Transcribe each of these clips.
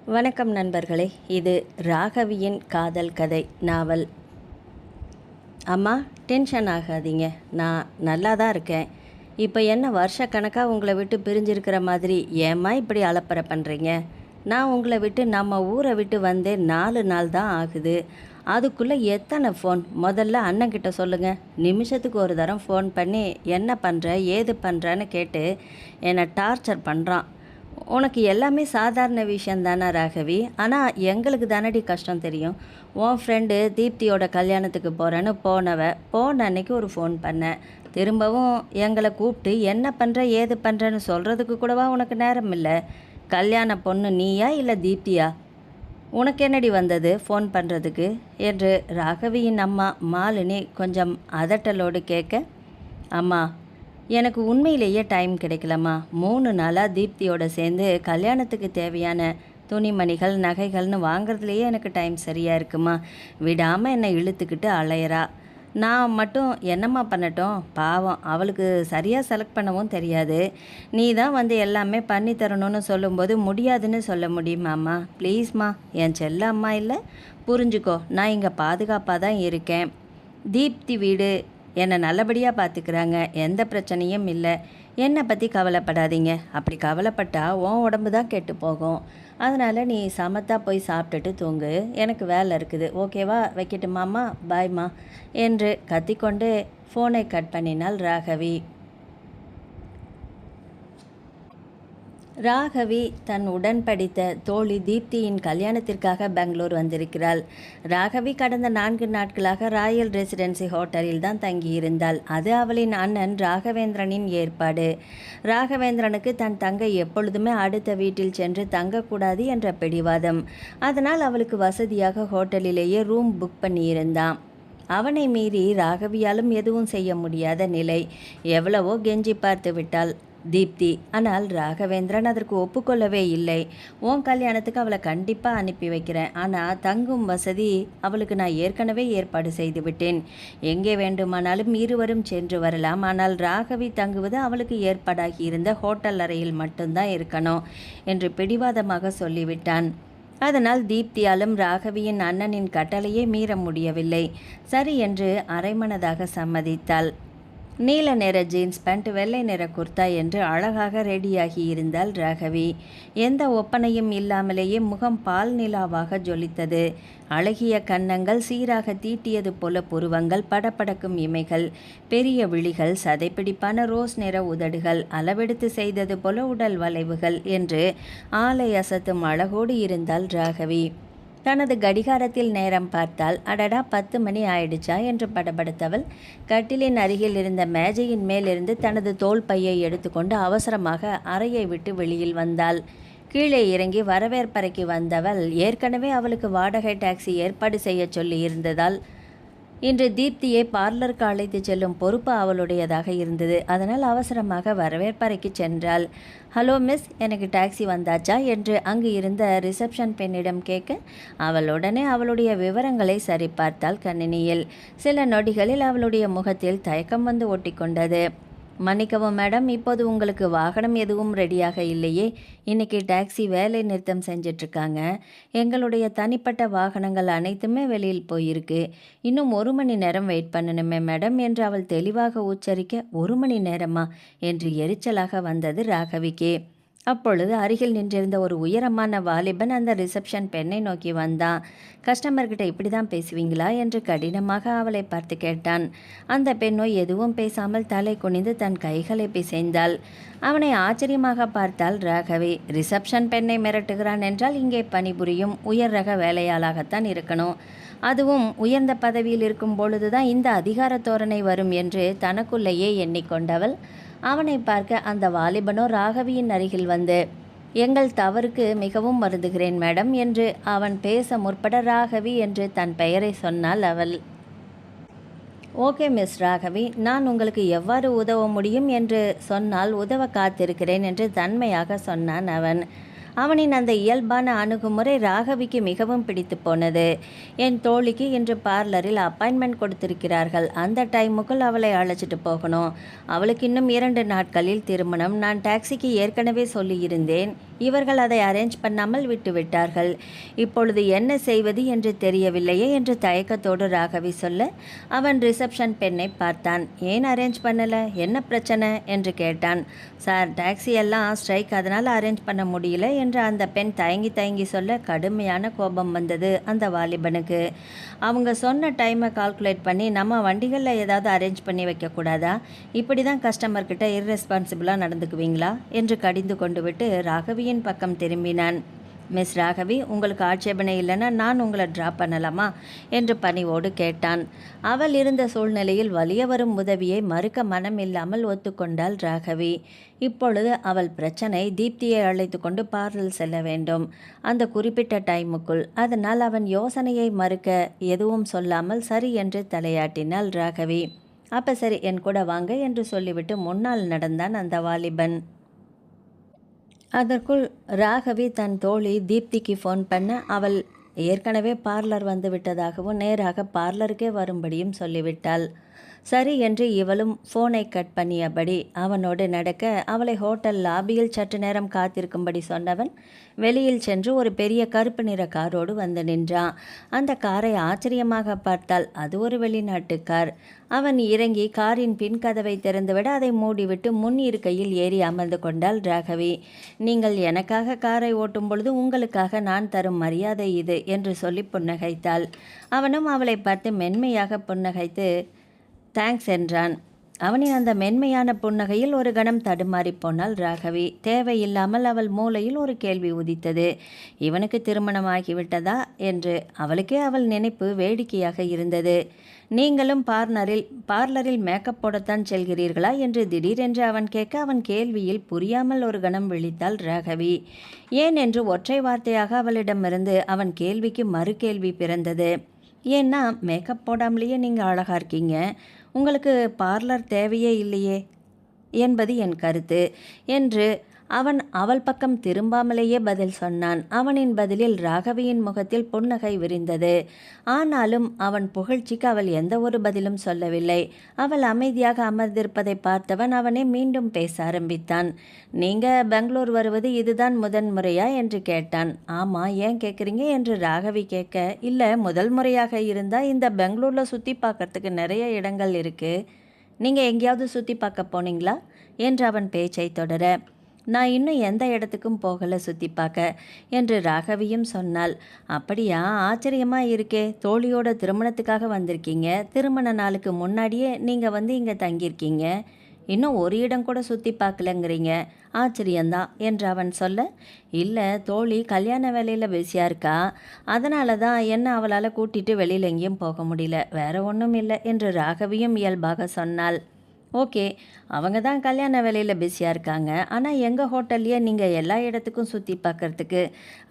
வணக்கம் நண்பர்களே. இது ராகவியின் காதல் கதை நாவல். அம்மா, டென்ஷன் ஆகாதீங்க. நான் நல்லா தான் இருக்கேன். இப்போ என்ன வருஷக்கணக்காக உங்களை விட்டு பிரிஞ்சிருக்கிற மாதிரி ஏம்மா இப்படி அலப்பறை பண்ணுறீங்க? நான் உங்களை விட்டு நம்ம ஊரை விட்டு வந்தே 4 நாள் தான் ஆகுது. அதுக்குள்ளே எத்தனை ஃபோன்? முதல்ல அண்ணன்கிட்ட சொல்லுங்கள். நிமிஷத்துக்கு ஒரு தரம் ஃபோன் பண்ணி என்ன பண்ணுற ஏது பண்ணுறன்னு கேட்டு என்னை டார்ச்சர் பண்ணுறான். உனக்கு எல்லாமே சாதாரண விஷயந்தானா ராகவி? ஆனால் எங்களுக்கு தானடி கஷ்டம் தெரியும். உன் ஃப்ரெண்டு தீப்தியோட கல்யாணத்துக்கு போகிறேன்னு போன அன்னைக்கு ஒரு ஃபோன் பண்ணேன். திரும்பவும் எங்களை கூப்பிட்டு என்ன பண்ணுற ஏது பண்ணுறன்னு சொல்கிறதுக்கு கூடவா உனக்கு நேரம் இல்லை? கல்யாண பொண்ணு நீயா இல்லை தீப்தியா? உனக்கு என்னடி வந்தது ஃபோன் பண்ணுறதுக்கு என்று ராகவியின் அம்மா மாலினி கொஞ்சம் அதட்டலோடு கேட்க, அம்மா, எனக்கு உண்மையிலேயே டைம் கிடைக்கலம்மா. 3 நாளாக தீப்தியோட சேர்ந்து கல்யாணத்துக்கு தேவையான துணிமணிகள் நகைகள்னு வாங்குறதுலையே எனக்கு டைம் சரியாக இருக்குமா. விடாமல் என்னை இழுத்துக்கிட்டு அலையிறா. நான் மட்டும் என்னம்மா பண்ணட்டும்? பாவம், அவளுக்கு சரியாக செலக்ட் பண்ணவும் தெரியாது. நீ தான் வந்து எல்லாமே பண்ணி தரணும்னு சொல்லும்போது முடியாதுன்னு சொல்ல முடியுமாம்மா? ப்ளீஸ்மா, என் செல்ல அம்மா இல்லை, புரிஞ்சுக்கோ. நான் இங்கே பாதுகாப்பாக தான் இருக்கேன். தீப்தி வீடு என்னை நல்லபடியாக பார்த்துக்கிறாங்க. எந்த பிரச்சனையும் இல்லை. என்னை பற்றி கவலைப்படாதீங்க. அப்படி கவலைப்பட்டா உன் உடம்பு தான் கெட்டு போகும். அதனால் நீ சமத்தா போய் சாப்பிட்டுட்டு தூங்கு. எனக்கு வேலை இருக்குது. ஓகேவா? வைக்கட்டுமாம்மா? பாய்மா என்று கத்திக்கொண்டு ஃபோனை கட் பண்ணினாள் ராகவி. ராகவி தன் உடன் படித்த தோழி தீப்தியின் கல்யாணத்திற்காக பெங்களூர் வந்திருக்கிறாள். ராகவி கடந்த 4 நாட்களாக ராயல் ரெசிடென்சி ஹோட்டலில் தான் தங்கியிருந்தாள். அது அவளின் அண்ணன் ராகவேந்திரனின் ஏற்பாடு. ராகவேந்திரனுக்கு தன் தங்கை எப்பொழுதுமே அடுத்த வீட்டில் சென்று தங்கக்கூடாது என்ற பிடிவாதம். அதனால் அவளுக்கு வசதியாக ஹோட்டலிலேயே ரூம் புக் பண்ணியிருந்தான். அவனை மீறி ராகவியாலும் எதுவும் செய்ய முடியாத நிலை. எவ்வளவோ கெஞ்சி பார்த்து விட்டாள் தீப்தி. ஆனால் ராகவேந்திரன் அதற்கு ஒப்புக்கொள்ளவே இல்லை. உன் கல்யாணத்துக்கு அவளை கண்டிப்பாக அனுப்பி வைக்கிறேன். ஆனால் தங்கும் வசதி அவளுக்கு நான் ஏற்கனவே ஏற்பாடு செய்து விட்டேன். எங்கே வேண்டுமானாலும் இருவரும் சென்று வரலாம். ஆனால் ராகவி தங்குவது அவளுக்கு ஏற்பாடாகி இருந்த ஹோட்டல் அறையில் மட்டும்தான் இருக்கணும் என்று பிடிவாதமாக சொல்லிவிட்டான். அதனால் தீப்தியாலும் ராகவியின் அண்ணனின் கட்டளையை மீற முடியவில்லை. சரி என்று அரைமனதாக சம்மதித்தாள். நீல நிற ஜீன்ஸ் பேண்ட், வெள்ளை நிற குர்த்தா என்று அழகாக ரெடியாகி இருந்தாள் ராகவி. எந்த ஒப்பனையும் இல்லாமலேயே முகம் பால் நிலாவாக ஜொலித்தது. அழகிய கன்னங்கள், சீராக தீட்டியது போல புருவங்கள், படபடக்கும் இமைகள், பெரிய விழிகள், சதைப்பிடிப்பான ரோஸ் நிற உதடுகள், அளவெடுத்து செய்தது போல உடல் வளைவுகள் என்று ஆளை அசத்தும் அழகோடு இருந்தாள் ராகவி. தனது கடிகாரத்தில் நேரம் பார்த்தால், அடடா 10 மணி ஆயிடுச்சா என்று படபடுத்தவள் கட்டிலின் அருகில் இருந்த மேஜையின் மேலிருந்து தனது தோள் பையை எடுத்துக்கொண்டு அவசரமாக அறையை விட்டு வெளியில் வந்தாள். கீழே இறங்கி வரவேற்பறைக்கு வந்தவள் ஏற்கனவே அவளுக்கு வாடகை டாக்ஸி ஏற்பாடு செய்ய சொல்லி இருந்ததால் இன்று தீப்தியை பார்லருக்கு அழைத்து செல்லும் பொறுப்பு அவளுடையதாக இருந்தது. அதனால் அவசரமாக வரவேற்பறைக்கு சென்றாள். ஹலோ மிஸ், எனக்கு டாக்ஸி வந்தாச்சா என்று அங்கு இருந்த ரிசப்ஷன் பெண்ணிடம் கேட்க, அவள் உடனே அவளுடைய விவரங்களை சரிபார்த்தாள் கணினியில். சில நொடிகளில் அவளுடைய முகத்தில் தயக்கம் வந்து ஒட்டிக்கொண்டது. மன்னிக்கவும் மேடம், இப்போது உங்களுக்கு வாகனம் எதுவும் ரெடியாக இல்லையே. இன்றைக்கி டாக்ஸி வேலை நிறுத்தம் செஞ்சிட்ருக்காங்க. எங்களுடைய தனிப்பட்ட வாகனங்கள் அனைத்துமே வெளியில் போயிருக்கு. இன்னும் 1 மணி நேரம் வெயிட் பண்ணணுமே மேடம் என்று அவள் தெளிவாக உச்சரிக்க, 1 மணி நேரமா என்று எரிச்சலாக வந்தது ராகவிக்கு. அப்பொழுது அருகில் நின்றிருந்த ஒரு உயரமான வாலிபன் அந்த ரிசப்ஷன் பெண்ணை நோக்கி வந்தான். கஸ்டமர்கிட்ட இப்படி தான் பேசுவீங்களா என்று கடினமாக அவளை பார்த்து கேட்டான். அந்த பெண்ணோ எதுவும் பேசாமல் தலை குனிந்து தன் கைகளை பிசைந்தாள். அவனை ஆச்சரியமாக பார்த்தாள் ராகவி. ரிசப்ஷன் பெண்ணை மிரட்டுகிறான் என்றால் இங்கே பணிபுரியும் உயர் ரக வேலையாளாகத்தான் இருக்கணும். அதுவும் உயர்ந்த பதவியில் இருக்கும் பொழுதுதான் இந்த அதிகார தோரணை வரும் என்று தனக்குள்ளேயே எண்ணிக்கொண்டவள் அவனை பார்க்க அந்த வாலிபனோ ராகவியின் அருகில் வந்து, எங்கள் தவறுக்கு மிகவும் வருந்துகிறேன் மேடம் என்று அவன் பேச முற்பட ராகவி என்று தன் பெயரை சொன்னாள் அவள். ஓகே மிஸ் ராகவி, நான் உங்களுக்கு எவ்வாறு உதவ முடியும் என்று சொன்னால் உதவ காத்திருக்கிறேன் என்று தன்மையாக சொன்னான் அவன். அவனின் அந்த இயல்பான அணுகுமுறை ராகவிக்கு மிகவும் பிடித்து போனது. என் தோழிக்கு இன்று பார்லரில் அப்பாயின்மெண்ட் கொடுத்திருக்கிறார்கள். அந்த டைமுக்குள் அவளை அழைச்சிட்டு போகணும். அவளுக்கு இன்னும் 2 நாட்களில் திருமணம். நான் டாக்ஸிக்கு ஏற்கனவே சொல்லியிருந்தேன். இவர்கள் அதை அரேஞ்ச் பண்ணாமல் விட்டுவிட்டார்கள். இப்பொழுது என்ன செய்வது என்று தெரியவில்லையே என்று தயக்கத்தோடு ராகவி சொல்ல, அவன் ரிசப்ஷன் பெண்ணை பார்த்தான். ஏன் அரேஞ்ச் பண்ணல, என்ன பிரச்சனை என்று கேட்டான். சார், டாக்ஸி எல்லாம் ஸ்ட்ரைக், அதனால் அரேஞ்ச் பண்ண முடியல என்று அந்த பெண் தயங்கி சொல்ல கடுமையான கோபம் வந்தது அந்த வாலிபனுக்கு. அவங்க சொன்ன டைமை கால்குலேட் பண்ணி நம்ம வண்டிகளில் ஏதாவது அரேஞ்ச் பண்ணி வைக்கக்கூடாதா? இப்படி தான் கஸ்டமர்கிட்ட இர்ரெஸ்பான்சிபிளாக நடந்துக்குவீங்களா என்று கடிந்து கொண்டு விட்டு ராகவியின் பக்கம் திரும்பினான். மிஸ் ராகவி, உங்களுக்கு ஆட்சேபனை இல்லைன்னா நான் உங்களை ட்ராப் பண்ணலாமா என்று பணிவோடு கேட்டான். அவள் இருந்த சூழ்நிலையில் வலிய வரும் உதவியை மறுக்க மனம் இல்லாமல் ஒத்துக்கொண்டாள் ராகவி. இப்பொழுது அவள் பிரச்சனை தீப்தியை அழைத்து கொண்டு பார்லர் செல்ல வேண்டும், அந்த குறிப்பிட்ட டைமுக்குள். அதனால் அவன் யோசனையை மறுக்க எதுவும் சொல்லாமல் சரி என்று தலையாட்டினாள் ராகவி. அப்போ சரி, என் கூட வாங்க என்று சொல்லிவிட்டு முன்னால் நடந்தான் அந்த வாலிபன். அதற்குள் ராகவி தன் தோழி தீப்திக்கு ஃபோன் பண்ண, அவள் ஏற்கனவே பார்லர் வந்து விட்டதாகவும் நேராக பார்லருக்கே வரும்படியும் சொல்லிவிட்டாள். சரி என்று இவளும் ஃபோனை கட் பண்ணியபடி அவனோடு நடக்க, அவளை ஹோட்டல் லாபியில் சற்று நேரம் காத்திருக்கும்படி சொன்னவன் வெளியில் சென்று ஒரு பெரிய கருப்பு நிற காரோடு வந்து நின்றான். அந்த காரை ஆச்சரியமாக பார்த்தால் அது ஒரு வெளிநாட்டு கார். அவன் இறங்கி காரின் பின் கதவை திறந்துவிட அதை மூடிவிட்டு முன் இருக்கையில் ஏறி அமர்ந்து கொண்டாள் ராகவி. நீங்கள் எனக்காக காரை ஓட்டும் பொழுது உங்களுக்காக நான் தரும் மரியாதை இது என்று சொல்லி புன்னகைத்தாள். அவனும் அவளை பார்த்து மென்மையாக புன்னகைத்து தேங்க்ஸ் என்றான். அவனின் அந்த மென்மையான புன்னகையில் ஒரு கணம் தடுமாறி போனாள் ராகவி. தேவையில்லாமல் அவள் மூளையில் ஒரு கேள்வி உதித்தது. இவனுக்கு திருமணமாகிவிட்டதா என்று அவளுக்கே அவள் நினைப்பு வேடிக்கையாக இருந்தது. நீங்களும் பார்லரில் மேக்கப் போடத்தான் செல்கிறீர்களா என்று திடீரென்று அவன் கேட்க, அவன் கேள்வியில் புரியாமல் ஒரு கணம் விழித்தாள் ராகவி. ஏன் என்று ஒற்றை வார்த்தையாக அவளிடமிருந்து அவன் கேள்விக்கு மறு கேள்வி பிறந்தது. ஏன்னா, மேக்கப் போடாமலேயே நீங்கள் அழகாக இருக்கீங்க, உங்களுக்கு பார்லர் தேவையே இல்லையே என்பது என் கருத்து என்று அவன் அவள் பக்கம் திரும்பாமலேயே பதில் சொன்னான். அவனின் பதிலில் ராகவியின் முகத்தில் புன்னகை விரிந்தது. ஆனாலும் அவன் புகழ்ச்சிக்கு அவள் எந்த ஒரு பதிலும் சொல்லவில்லை. அவள் அமைதியாக அமர்ந்திருப்பதை பார்த்தவன் அவனை மீண்டும் பேச ஆரம்பித்தான். நீங்கள் பெங்களூர் வருவது இதுதான் முதன்முறையா என்று கேட்டான். ஆமாம், ஏன் கேட்குறீங்க என்று ராகவி கேட்க, இல்லை, முதல் முறையாக இருந்தால் இந்த பெங்களூரில் சுற்றி பார்க்கறதுக்கு நிறைய இடங்கள் இருக்குது, நீங்கள் எங்கேயாவது சுற்றி பார்க்க போனீங்களா என்று அவன் பேச்சை தொடர, நான் இன்னும் எந்த இடத்துக்கும் போகலை சுற்றி பார்க்க என்று ராகவியும் சொன்னாள். அப்படியா, ஆச்சரியமாக இருக்கே, தோழியோட திருமணத்துக்காக வந்திருக்கீங்க, திருமண நாளுக்கு முன்னாடியே நீங்கள் வந்து இங்கே தங்கியிருக்கீங்க, இன்னும் ஒரு இடம் கூட சுற்றி பார்க்கலங்கிறீங்க, ஆச்சரியந்தான் என்று அவன் சொல்ல, இல்லை, தோழி கல்யாண வேலையில் பிஸியாக இருக்கா, அதனால தான் என்ன அவளால் கூட்டிகிட்டு வெளியில் எங்கேயும் போக முடியல, வேற ஒன்றும் இல்லை என்று ராகவியும் இயல்பாக சொன்னாள். ஓகே, அவங்க தான் கல்யாண வேலையில் பிஸியாக இருக்காங்க, ஆனால் எங்கள் ஹோட்டல்லையே நீங்கள் எல்லா இடத்துக்கும் சுற்றி பார்க்குறதுக்கு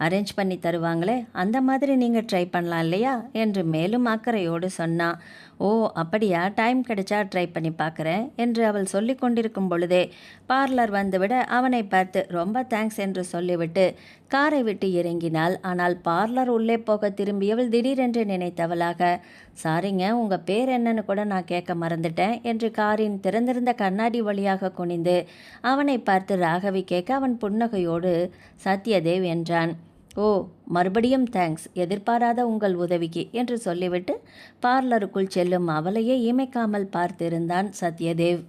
அரேஞ்ச் பண்ணி தருவாங்களே, அந்த மாதிரி நீங்கள் ட்ரை பண்ணலாம் இல்லையா என்று மேலும் அக்கறையோடு சொன்னான். ஓ அப்படியா, டைம் கிடைச்சா ட்ரை பண்ணி பார்க்குறேன் என்று அவள் சொல்லி கொண்டிருக்கும் பொழுதே பார்லர் வந்துவிட அவனை பார்த்து ரொம்ப தேங்க்ஸ் என்று சொல்லிவிட்டு காரை விட்டு இறங்கினாள். ஆனால் பார்லர் உள்ளே போக திரும்பியவள் திடீரென்று நினைத்தவளாக, சாரிங்க, உங்கள் பேர் என்னன்னு கூட நான் கேட்க மறந்துட்டேன் என்று காரின் திறந்திருந்த கண்ணாடி வழியாக குனிந்து அவனை பார்த்து ராகவி கேட்க, அவன் புன்னகையோடு சத்யதேவ் என்றான். ஓ, மறுபடியும் தேங்க்ஸ், எதிர்பாராத உங்கள் உதவிக்கு என்று சொல்லிவிட்டு பார்லருக்குள் செல்லும் அவளையே இமைக்காமல் பார்த்திருந்தான் சத்யதேவ்.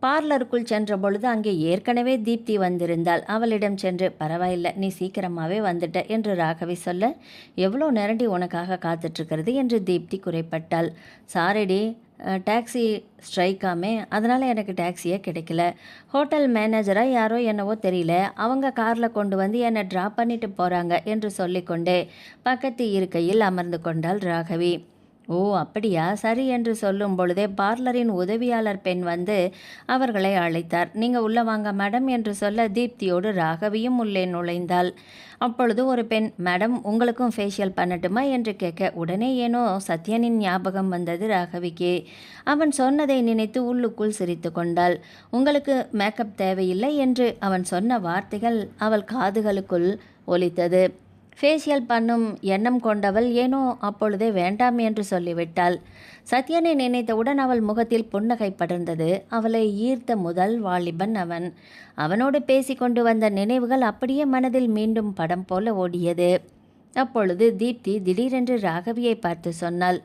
பார்லருக்குள் சென்ற பொழுது அங்கே ஏற்கனவே தீப்தி வந்திருந்தாள். அவளிடம் சென்று, பரவாயில்லை, நீ சீக்கிரமாகவே வந்துட்ட என்று ராகவி சொல்ல, எவ்வளோ நேரடி உனக்காக காத்துட்ருக்கிறது என்று தீப்தி குறைப்பட்டாள். சாரிடி, டாக்ஸி ஸ்ட்ரைக்காமே, அதனால் எனக்கு டாக்ஸியே கிடைக்கல, ஹோட்டல் மேனேஜராக யாரோ என்னவோ தெரியல, அவங்க காரில் கொண்டு வந்து என்னை ட்ராப் பண்ணிட்டு போகிறாங்க என்று சொல்லிக்கொண்டே பக்கத்து இருக்கையில் அமர்ந்து கொண்டாள் ராகவி. ஓ அப்படியா, சரி என்று சொல்லும் பொழுதே பார்லரின் உதவியாளர் பெண் வந்து அவர்களை அழைத்தார். நீங்கள் உள்ளே வாங்க மேடம் என்று சொல்ல தீப்தியோடு ராகவியும் உள்ளே நுழைந்தாள். அப்பொழுது ஒரு பெண், மேடம் உங்களுக்கும் ஃபேஷியல் பண்ணட்டுமா என்று கேட்க, உடனே ஏனோ சத்யனின் ஞாபகம் வந்தது ராகவிக்கு. அவன் சொன்னதை நினைத்து உள்ளுக்குள் சிரித்து கொண்டாள். உங்களுக்கு மேக்கப் தேவையில்லை என்று அவன் சொன்ன வார்த்தைகள் அவள் காதுகளுக்குள் ஒலித்தது. ஃபேஷியல் பண்ணும் எண்ணம் கொண்டவள் ஏனோ அப்பொழுதே வேண்டாம் என்று சொல்லிவிட்டாள். சத்யனை நினைத்தவுடன் அவள் முகத்தில் புன்னகை படர்ந்தது. அவளை ஈர்த்த முதல் வாலிபன் அவன். அவனோடு பேசிக்கொண்டு வந்த நினைவுகள் அப்படியே மனதில் மீண்டும் படம் போல ஓடியது. அப்பொழுது தீப்தி திடீரென்று ராகவியை பார்த்து சொன்னாள்,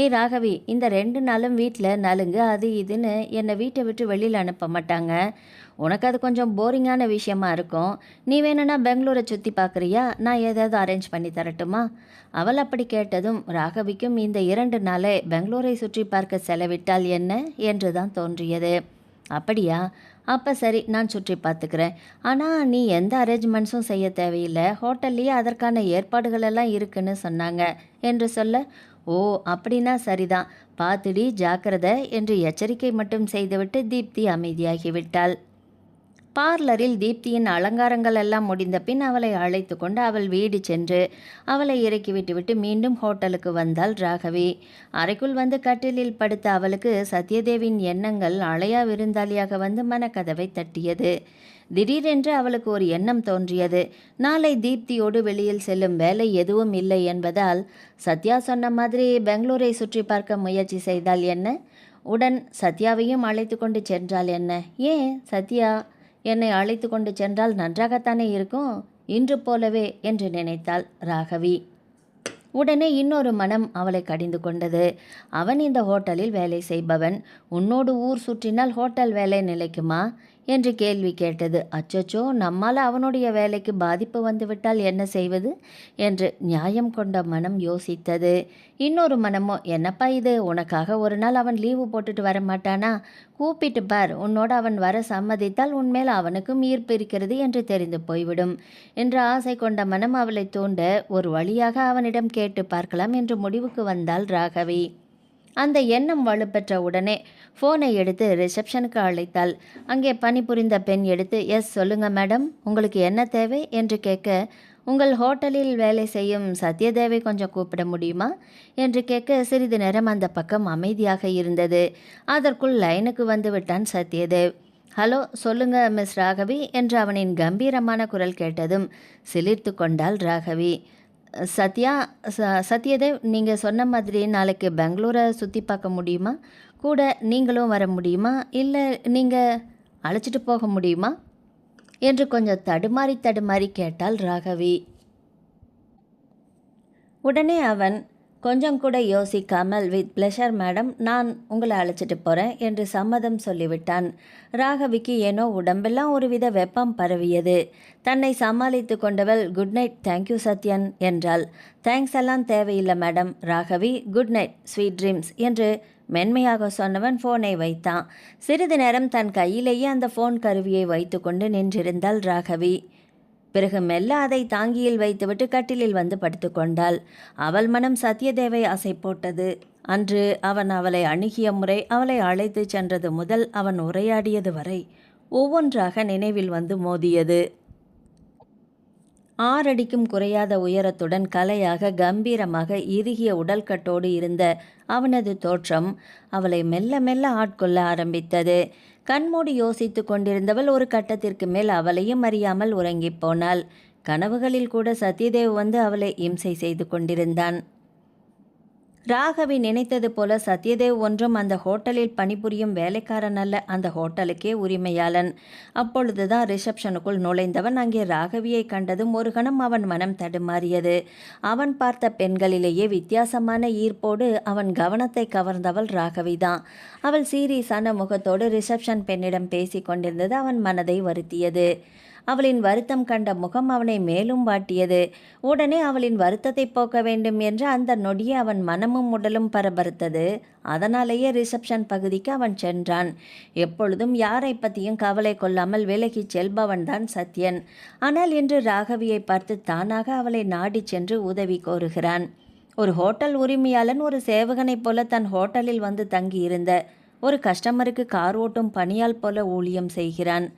ஏய் ராகவி, இந்த 2 நாளும் வீட்டில் நலுங்கு அது இதுன்னு என்னை வீட்டை விட்டு வெளியில் அனுப்ப மாட்டாங்க. உனக்கு அது கொஞ்சம் போரிங்கான விஷயமா இருக்கும். நீ வேணும்னா பெங்களூரை சுற்றி பார்க்குறியா? நான் ஏதாவது அரேஞ்ச் பண்ணி தரட்டுமா? அவள் அப்படி கேட்டதும் ராகவிக்கும் இந்த 2 நாளை பெங்களூரை சுற்றி பார்க்க செலவிட்டால் என்ன என்று தான் தோன்றியது. அப்படியா? அப்போ சரி, நான் சுற்றி பார்த்துக்கிறேன். ஆனால் நீ எந்த அரேஞ்ச்மெண்ட்ஸும் செய்ய தேவையில்லை, ஹோட்டல்லையே அதற்கான ஏற்பாடுகளெல்லாம் இருக்குன்னு சொன்னாங்க என்று சொல்ல, ஓ அப்படின்னா சரிதான், பார்த்துடி ஜாக்கிரதை என்று எச்சரிக்கை மட்டும் செய்துவிட்டு தீப்தி அமைதியாகிவிட்டாள். பார்லரில் தீப்தியின் அலங்காரங்கள் எல்லாம் முடிந்த பின் அவளை அழைத்து கொண்டு அவள் வீடு சென்று அவளை இறக்கி விட்டுவிட்டு மீண்டும் ஹோட்டலுக்கு வந்தாள் ராகவி. அறைக்குள் வந்து கட்டிலில் படுத்த அவளுக்கு சத்யதேவின் எண்ணங்கள் அலையா விருந்தாளியாக வந்து மனக்கதவை தட்டியது. திடீரென்று அவளுக்கு ஒரு எண்ணம் தோன்றியது. நாளை தீப்தியோடு வெளியில் செல்லும் வேலை எதுவும் இல்லை என்பதால் சத்யா சொன்ன மாதிரி பெங்களூரை சுற்றி பார்க்க முயற்சி செய்தால் என்ன? உடன் சத்யாவையும் அழைத்து கொண்டு சென்றால் என்ன? ஏன் சத்யா என்னை அழைத்து கொண்டு சென்றால் நன்றாகத்தானே இருக்கும், இன்று போலவே என்று நினைத்தாள் ராகவி. உடனே இன்னொரு மனம் அவளை கடிந்து கொண்டது. அவன் இந்த ஹோட்டலில் வேலை செய்பவன், உன்னோடு ஊர் சுற்றினால் ஹோட்டல் வேலை நிலைக்குமா என்று கேள்வி கேட்டது. அச்சச்சோ, நம்மால் அவனுடைய வேலைக்கு பாதிப்பு வந்துவிட்டால் என்ன செய்வது என்று நியாயம் கொண்ட மனம் யோசித்தது. இன்னொரு மனமோ, என்னப்பா இது, உனக்காக ஒரு நாள் அவன் லீவு போட்டுட்டு வர மாட்டானா? கூப்பிட்டு பார், உன்னோடு அவன் வர சம்மதித்தால் உன்மேல் அவனுக்கும் ஈர்ப்பு இருக்கிறது என்று தெரிந்து போய்விடும் என்ற ஆசை கொண்ட மனம் அவளை தூண்ட ஒரு வழியாக அவனிடம் கேட்டு பார்க்கலாம் என்று முடிவுக்கு வந்தாள் ராகவி. அந்த எண்ணம் வலுப்பெற்ற உடனே ஃபோனை எடுத்து ரிசப்ஷனுக்கு அழைத்தாள். அங்கே பணிபுரிந்த பெண் எடுத்து, எஸ் சொல்லுங்கள் மேடம், உங்களுக்கு என்ன தேவை என்று கேட்க, உங்கள் ஹோட்டலில் வேலை செய்யும் சத்யதேவை கொஞ்சம் கூப்பிட முடியுமா என்று கேட்க, சிறிது நேரம் அந்த பக்கம் அமைதியாக இருந்தது. அதற்குள் லைனுக்கு வந்து விட்டான் சத்யதேவ். ஹலோ, சொல்லுங்க மிஸ் ராகவி என்று அவனின் கம்பீரமான குரல் கேட்டதும் சிலிர்த்து கொண்டாள் ராகவி. சத்யதேவ், நீங்கள் சொன்ன மாதிரி நாளைக்கு பெங்களூரை சுற்றி பார்க்க முடியுமா? கூட நீங்களும் வர முடியுமா? இல்லை நீங்கள் அழைச்சிட்டு போக முடியுமா என்று கொஞ்சம் தடுமாறி கேட்டாள் ராகவி. உடனே அவன் கொஞ்சம் கூட யோசிக்காமல், வித் பிளஷர் மேடம், நான் உங்களை அழைச்சிட்டு போகிறேன் என்று சம்மதம் சொல்லிவிட்டான். ராகவிக்கு ஏனோ உடம்பெல்லாம் ஒருவித வெப்பம் பரவியது. தன்னை சமாளித்து கொண்டவள், குட் நைட், தேங்க்யூ சத்யன் என்றாள். தேங்க்ஸ் எல்லாம் தேவையில்லை madam. Raghavi, good night, sweet dreams என்று மென்மையாக சொன்னவன் ஃபோனை வைத்தான். சிறிது நேரம் தன் கையிலேயே அந்த ஃபோன் கருவியை வைத்து கொண்டு நின்றிருந்தாள் ராகவி. பிறகு மெல்ல அதை தாங்கியில் வைத்துவிட்டு கட்டிலில் வந்து படுத்து கொண்டாள். அவள் மனம் சத்யதேவை ஆசை போட்டது. அன்று அவன் அவளை அணுகிய முறை, அவளை அழைத்து சென்றது முதல் அவன் உரையாடியது வரை ஒவ்வொன்றாக நினைவில் வந்து மோதியது. 6 அடிக்கும் குறையாத உயரத்துடன் கலையாக கம்பீரமாக இறுகிய உடல்கட்டோடு இருந்த அவனது தோற்றம் அவளை மெல்ல மெல்ல ஆட்கொள்ள ஆரம்பித்தது. கண்மூடி யோசித்து கொண்டிருந்தவள் ஒரு கட்டத்திற்கு மேல் அவளையும் அறியாமல் உறங்கிப் போனாள். கனவுகளில் கூட சத்யதேவ் வந்து அவளை இம்சை செய்து கொண்டிருந்தான். ராகவி நினைத்தது போல சத்யதேவ் ஒன்றும் அந்த ஹோட்டலில் பணிபுரியும் வேலைக்காரன் அல்ல, அந்த ஹோட்டலுக்கே உரிமையாளன். அப்பொழுதுதான் ரிசப்ஷனுக்குள் நுழைந்தவன் அங்கே ராகவியை கண்டதும் ஒரு கணம் அவன் மனம் தடுமாறியது. அவன் பார்த்த பெண்களிலேயே வித்தியாசமான ஈர்ப்போடு அவன் கவனத்தை கவர்ந்தவள் ராகவிதான். அவள் சீரியஸான முகத்தோடு ரிசப்ஷன் பெண்ணிடம் பேசி கொண்டிருந்தது அவன் மனதை வருத்தியது. அவளின் வருத்தம் கண்ட முகம் அவனை மேலும் வாட்டியது. உடனே அவளின் வருத்தத்தை போக்க வேண்டும் என்று அந்த நொடியே அவன் மனமும் உடலும் பரபரத்தது. அதனாலேயே ரிசப்ஷன் பகுதிக்கு அவன் சென்றான். எப்பொழுதும் யாரை பற்றியும் கவலை கொள்ளாமல் விலகிச் செல்பவன்தான் சத்யன். ஆனால் இன்று ராகவியை பார்த்து தானாக அவளை நாடி சென்று உதவி கோருகிறான். ஒரு ஹோட்டல் உரிமையாளன் ஒரு சேவகனைப் போல தன் ஹோட்டலில் வந்து தங்கியிருந்த ஒரு கஸ்டமருக்கு கார் ஓட்டும் பணியாள் போல ஊழியம் செய்கிறான்.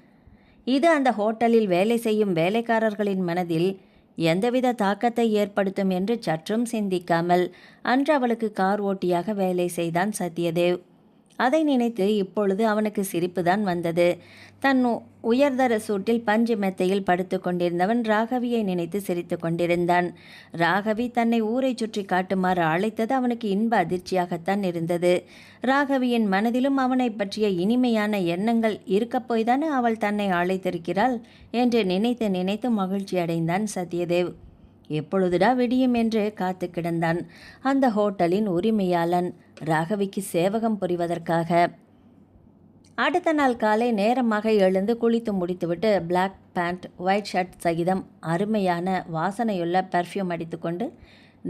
இது அந்த ஹோட்டலில் வேலை செய்யும் வேலைக்காரர்களின் மனதில் எந்தவித தாக்கத்தை ஏற்படுத்தும் என்று சற்றும் சிந்திக்காமல் அன்று அவளுக்கு கார் ஓட்டியாக வேலை செய்தான் சத்யதேவ். அதை நினைத்து இப்பொழுது அவனுக்கு சிரிப்புதான் வந்தது. தன் உயர்தர சூட்டில் பஞ்சு மெத்தையில் படுத்து கொண்டிருந்தவன் ராகவியை நினைத்து சிரித்து கொண்டிருந்தான். ராகவி தன்னை ஊரை சுற்றி காட்டுமாறு அழைத்தது அவனுக்கு இன்ப அதிர்ச்சியாகத்தான் இருந்தது. ராகவியின் மனதிலும் அவனை பற்றிய இனிமையான எண்ணங்கள் இருக்கப் போய்தானே அவள் தன்னை அழைத்திருக்கிறாள் என்று நினைத்து நினைத்து மகிழ்ச்சி அடைந்தான் சத்யதேவ். எப்பொழுதுடா விடியும் என்று காத்து கிடந்தான் அந்த ஹோட்டலின் உரிமையாளன் ராகவிக்கு சேவகம் புரிவதற்காக. அடுத்த நாள் காலை நேரமாக எழுந்து குளித்து முடித்துவிட்டு பிளாக் பேண்ட் ஒயிட் ஷர்ட் சகிதம் அருமையான வாசனையுள்ள பெர்ஃப்யூம் அடித்துக்கொண்டு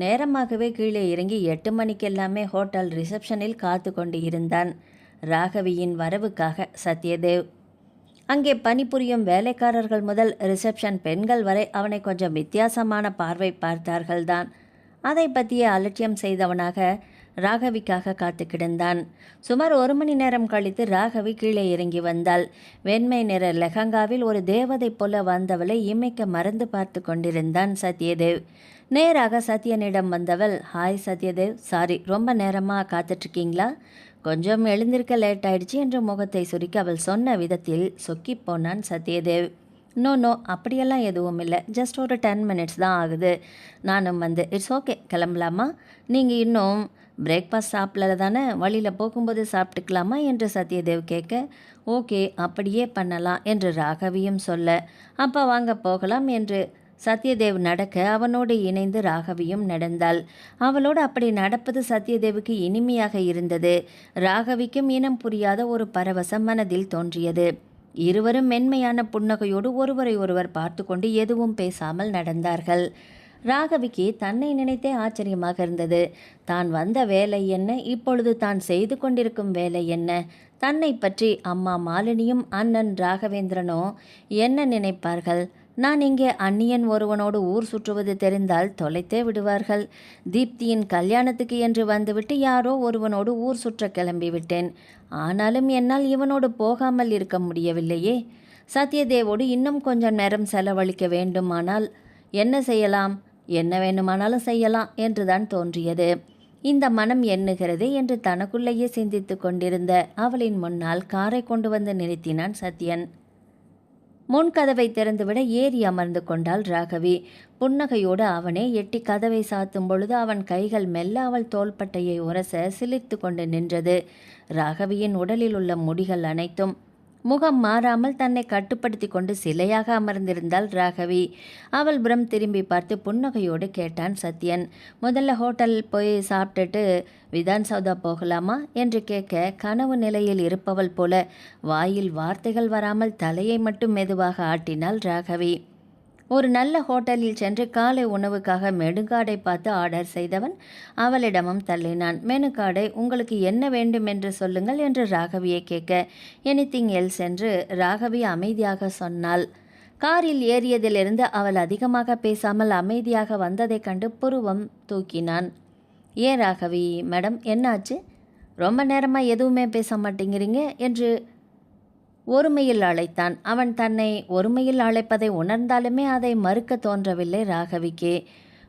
நேரமாகவே கீழே இறங்கி 8 மணிக்கெல்லாமே ஹோட்டல் ரிசப்ஷனில் காத்து கொண்டு இருந்தான் ராகவியின் வரவுக்காக சத்யதேவ். அங்கே பணிபுரியும் வேலைக்காரர்கள் முதல் ரிசப்ஷன் பெண்கள் வரை அவனை கொஞ்சம் வித்தியாசமான பார்வை பார்த்தார்கள்தான். அதை பற்றிய அலட்சியம் செய்தவனாக ராகவிக்காக காத்து கிடந்தான். சுமார் 1 மணி நேரம் கழித்து ராகவி கீழே இறங்கி வந்தாள். வெண்மை நிற லெஹங்காவில் ஒரு தேவதை போல வந்தவளை இமைக்க மறந்து பார்த்து கொண்டிருந்தான் சத்யதேவ். நேராக சத்யனிடம் வந்தவள், ஹாய் சத்யதேவ், சாரி ரொம்ப நேரமாக காத்துட்ருக்கீங்களா? கொஞ்சம் எழுந்திருக்க லேட் ஆயிடுச்சு என்று முகத்தை சுருக்கி அவள் சொன்ன விதத்தில் சொக்கி போனான் சத்யதேவ். நோ அப்படியெல்லாம் எதுவும் இல்லை, ஜஸ்ட் ஒரு 10 மினிட்ஸ் தான் ஆகுது. நானும் வந்து இட்ஸ் ஓகே, கிளம்பலாமா? நீங்கள் இன்னும் பிரேக்ஃபாஸ்ட் சாப்பிடல தானே, வழியில் போகும்போது சாப்பிட்டுக்கலாமா என்று சத்யதேவ் கேட்க, ஓகே அப்படியே பண்ணலாம் என்று ராகவியும் சொல்ல, அப்போ வாங்க போகலாம் என்று சத்யதேவ் நடக்க அவனோடு இணைந்து ராகவியும் நடந்தாள். அவளோடு அப்படி நடப்பது சத்யதேவுக்கு இனிமையாக இருந்தது. ராகவிக்கும் இனம் புரியாத ஒரு பரவசம் மனதில் தோன்றியது. இருவரும் மென்மையான புன்னகையோடு ஒருவரை ஒருவர் பார்த்து கொண்டு எதுவும் பேசாமல் நடந்தார்கள். ராகவிக்கு தன்னை நினைத்தே ஆச்சரியமாக இருந்தது. தான் வந்த வேலை என்ன, இப்பொழுது தான் செய்து கொண்டிருக்கும் வேலை என்ன, தன்னை பற்றி அம்மா மாலினியும் அண்ணன் ராகவேந்திரனோ என்ன நினைப்பார்கள்? நான் இங்கே அந்நியன் ஒருவனோடு ஊர் சுற்றுவது தெரிந்தால் தொலைத்தே விடுவார்கள். தீப்தியின் கல்யாணத்துக்கு என்று வந்துவிட்டு யாரோ ஒருவனோடு ஊர் சுற்ற கிளம்பிவிட்டேன். ஆனாலும் என்னால் இவனோடு போகாமல் இருக்க முடியவில்லையே. சத்யதேவோடு இன்னும் கொஞ்சம் நேரம் செலவழிக்க வேண்டுமானால் என்ன செய்யலாம், என்ன வேண்டுமானாலும் செய்யலாம் என்றுதான் தோன்றியது. இந்த மனம் எண்ணுகிறது என்று தனக்குள்ளேயே சிந்தித்து கொண்டிருந்த அவளின் முன்னால் காரை கொண்டு வந்து நிறுத்தினான் சத்யன். முன்கதவை திறந்துவிட ஏறி அமர்ந்து கொண்டாள் ராகவி. புன்னகையோடு அவனே எட்டி கதவை சாத்தும் பொழுது அவன் கைகள் மெல்ல அவள் தோள்பட்டையை உரச சிலிர்த்து கொண்டு நின்றது. ராகவியின் உடலில் உள்ள முடிகள் அனைத்தும் முகம் மாறாமல் தன்னை கட்டுப்படுத்தி கொண்டு சிலையாக அமர்ந்திருந்தாள் ராகவி. அவள் புறம் திரும்பி பார்த்து புன்னகையோடு கேட்டான் சத்யன், முதல்ல ஹோட்டல் போய் சாப்பிட்டுட்டு விதான் சௌதா போகலாமா என்று கேட்க, கனவு நிலையில் இருப்பவள் போல வாயில் வார்த்தைகள் வராமல் தலையை மட்டும் மெதுவாக ஆட்டினாள் ராகவி. ஒரு நல்ல ஹோட்டலில் சென்று காலை உணவுக்காக மெனுகார்டை பார்த்து ஆர்டர் செய்தவன் அவளிடமும் தள்ளினான். மெனுகார்டை உங்களுக்கு என்ன வேண்டும் என்று சொல்லுங்கள் என்று ராகவியை கேட்க, எனிதிங் எல்ஸ் என்று ராகவி அமைதியாக சொன்னாள். காரில் ஏறியதிலிருந்து அவள் அதிகமாக பேசாமல் அமைதியாக வந்ததைக் கண்டு புருவம் தூக்கினான். ஏன் ராகவி மேடம், என்னாச்சு? ரொம்ப நேரமாக எதுவுமே பேச மாட்டேங்கிறீங்க என்று ஒருமையில் அழைத்தான். அவன் தன்னை ஒருமையில் அழைப்பதை உணர்ந்தாலுமே அதை மறுக்க தோன்றவில்லை ராகவிக்கு.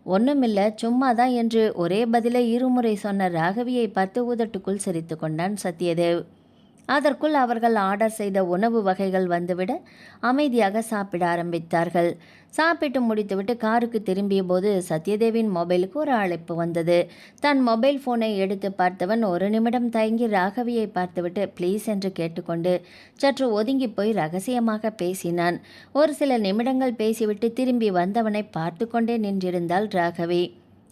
ஒன்றுமில்லை, சும்மாதான் என்று ஒரே பதிலை இருமுறை சொன்ன ராகவியை பார்த்து உதட்டுக்குள் சிரித்து கொண்டான் சத்யதேவ். அதற்குள் அவர்கள் ஆர்டர் செய்த உணவு வகைகள் வந்துவிட அமைதியாக சாப்பிட ஆரம்பித்தார்கள். சாப்பிட்டு முடித்துவிட்டு காருக்கு திரும்பிய போது சத்யதேவின் மொபைலுக்கு ஒரு அழைப்பு வந்தது. தன் மொபைல் ஃபோனை எடுத்து பார்த்தவன் ஒரு நிமிடம் தயங்கி ராகவியை பார்த்துவிட்டு ப்ளீஸ் என்று கேட்டுக்கொண்டு சற்று ஒதுங்கி போய் ரகசியமாக பேசினான். ஒரு சில நிமிடங்கள் பேசிவிட்டு திரும்பி வந்தவனை பார்த்து கொண்டே நின்றிருந்தாள் ராகவி.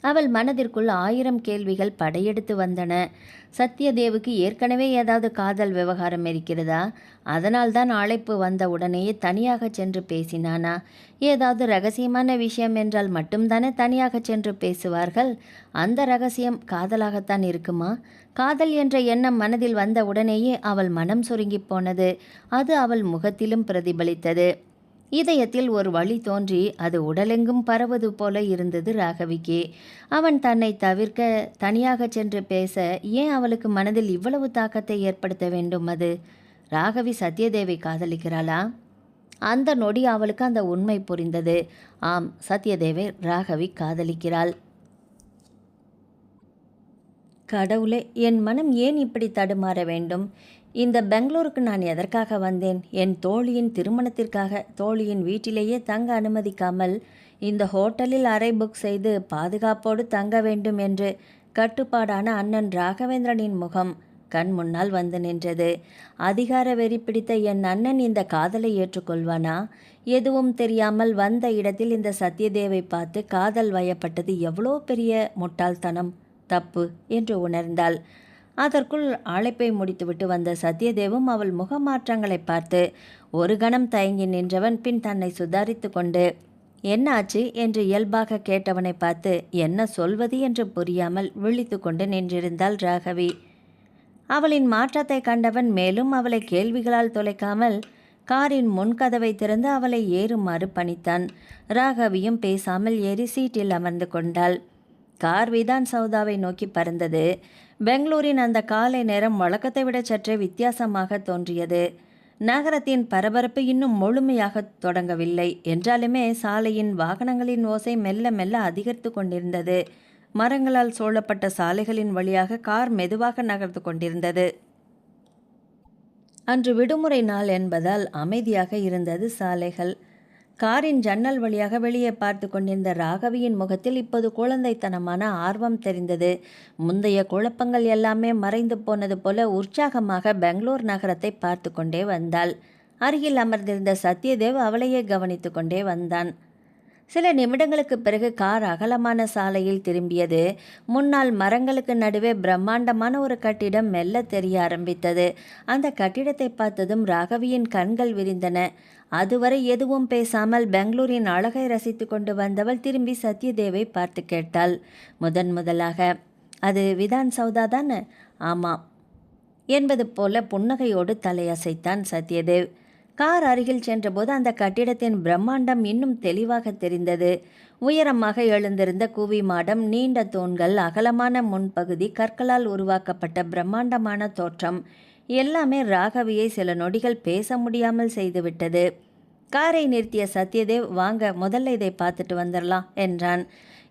அவள் மனதிற்குள் 1000 கேள்விகள் படையெடுத்து வந்தன. சத்யதேவுக்கு ஏற்கனவே ஏதாவது காதல் விவகாரம் இருக்கிறதா? அதனால்தான் அழைப்பு வந்த உடனேயே தனியாக சென்று பேசினானா? ஏதாவது ரகசியமான விஷயம் என்றால் மட்டும்தானே தனியாக சென்று பேசுவார்கள். அந்த ரகசியம் காதலாகத்தான் இருக்குமா? காதல் என்ற எண்ணம் மனதில் வந்த உடனேயே அவள் மனம் சுருங்கி போனது. அது அவள் முகத்திலும் பிரதிபலித்தது. இதயத்தில் ஒரு வழி தோன்றி அது உடலெங்கும் பரவது போல இருந்தது ராகவிக்கு. அவன் தன்னை தவிர்க்க தனியாக சென்று பேச ஏன் அவளுக்கு மனதில் இவ்வளவு தாக்கத்தை ஏற்படுத்த வேண்டும்? அது ராகவி சத்யதேவை காதலிக்கிறாளா? அந்த நொடி அவளுக்கு அந்த உண்மை புரிந்தது. ஆம், சத்யதேவை ராகவி காதலிக்கிறாள். கடவுளே, என் மனம் ஏன் இப்படி தடுமாற வேண்டும்? இந்த பெங்களூருக்கு நான் எதற்காக வந்தேன்? என் தோழியின் திருமணத்திற்காக. தோழியின் வீட்டிலேயே தங்க அனுமதிக்காமல் இந்த ஹோட்டலில் அறை புக் செய்து பாதுகாப்போடு தங்க வேண்டும் என்று கட்டுப்பாடான அண்ணன் ராகவேந்திரனின் முகம் கண் முன்னால் வந்து நின்றது. அதிகார வெறி பிடித்த என் அண்ணன் இந்த காதலை ஏற்றுக்கொள்வானா? எதுவும் தெரியாமல் வந்த இடத்தில் இந்த சத்யதேவை பார்த்து காதல் வயப்பட்டது எவ்வளோ பெரிய முட்டாள்தனம், தப்பு என்று உணர்ந்தாள். அதற்குள் அழைப்பை முடித்துவிட்டு வந்த சத்யதேவும் அவள் முகமாற்றங்களை பார்த்து ஒரு கணம் தயங்கி நின்றவன் பின் தன்னை சுதாரித்து கொண்டு, என்னாச்சு என்று இயல்பாக கேட்டவனை பார்த்து என்ன சொல்வது என்று புரியாமல் விழித்து கொண்டு நின்றிருந்தாள் ராகவி. அவளின் மாற்றத்தை கண்டவன் மேலும் அவளை கேள்விகளால் தொலைக்காமல் காரின் முன்கதவை திறந்து அவளை ஏறுமாறு பணித்தான். ராகவியும் பேசாமல் ஏறி சீட்டில் அமர்ந்து கொண்டாள். கார் விதான் சௌதாவை நோக்கி பறந்தது. பெங்களூரின் அந்த காலை நேரம் வழக்கத்தை விட சற்றே வித்தியாசமாக தோன்றியது. நகரத்தின் பரபரப்பு இன்னும் முழுமையாக தொடங்கவில்லை என்றாலுமே சாலையின் வாகனங்களின் ஓசை மெல்ல மெல்ல அதிகரித்து கொண்டிருந்தது. மரங்களால் சூழப்பட்ட சாலைகளின் வழியாக கார் மெதுவாக நகர்ந்து கொண்டிருந்தது. அன்று விடுமுறை நாள் என்பதால் அமைதியாக இருந்தது சாலைகள். காரின் ஜன்னல் வழியாக வெளியே பார்த்து கொண்டிருந்த ராகவியின் முகத்தில் இப்போது குழந்தைத்தனமான ஆர்வம் தெரிந்தது. முந்தைய குழப்பங்கள் எல்லாமே மறைந்து போனது போல உற்சாகமாக பெங்களூர் நகரத்தை பார்த்து கொண்டே வந்தாள். அருகில் அமர்ந்திருந்த சத்யதேவ் அவளையே கவனித்து கொண்டே வந்தான். சில நிமிடங்களுக்கு பிறகு கார் அகலமான சாலையில் திரும்பியது. முன்னால் மரங்களுக்கு நடுவே பிரம்மாண்டமான ஒரு கட்டிடம் மெல்ல தெரிய ஆரம்பித்தது. அந்த கட்டிடத்தை பார்த்ததும் ராகவியின் கண்கள் விரிந்தன. அதுவரை எதுவும் பேசாமல் பெங்களூரின் அழகை ரசித்து கொண்டு வந்தவள் திரும்பி சத்யதேவை பார்த்து கேட்டாள். முதலாக, அது விதான் சௌதா தானே? ஆமாம் என்பது போல புன்னகையோடு தலையசைத்தான் சத்யதேவ். கார் அருகில் சென்றபோது அந்த கட்டிடத்தின் பிரம்மாண்டம் இன்னும் தெளிவாக தெரிந்தது. உயரமாக எழுந்திருந்த கூவி மாடம், நீண்ட தூண்கள், அகலமான முன்பகுதி, கற்களால் உருவாக்கப்பட்ட பிரம்மாண்டமான தோற்றம் எல்லாமே ராகவியை சில நொடிகள் பேச முடியாமல் செய்துவிட்டது. காரை நிறுத்திய சத்யதேவ், வாங்க முதல்ல இதை பார்த்துட்டு வந்துடலாம் என்றான்.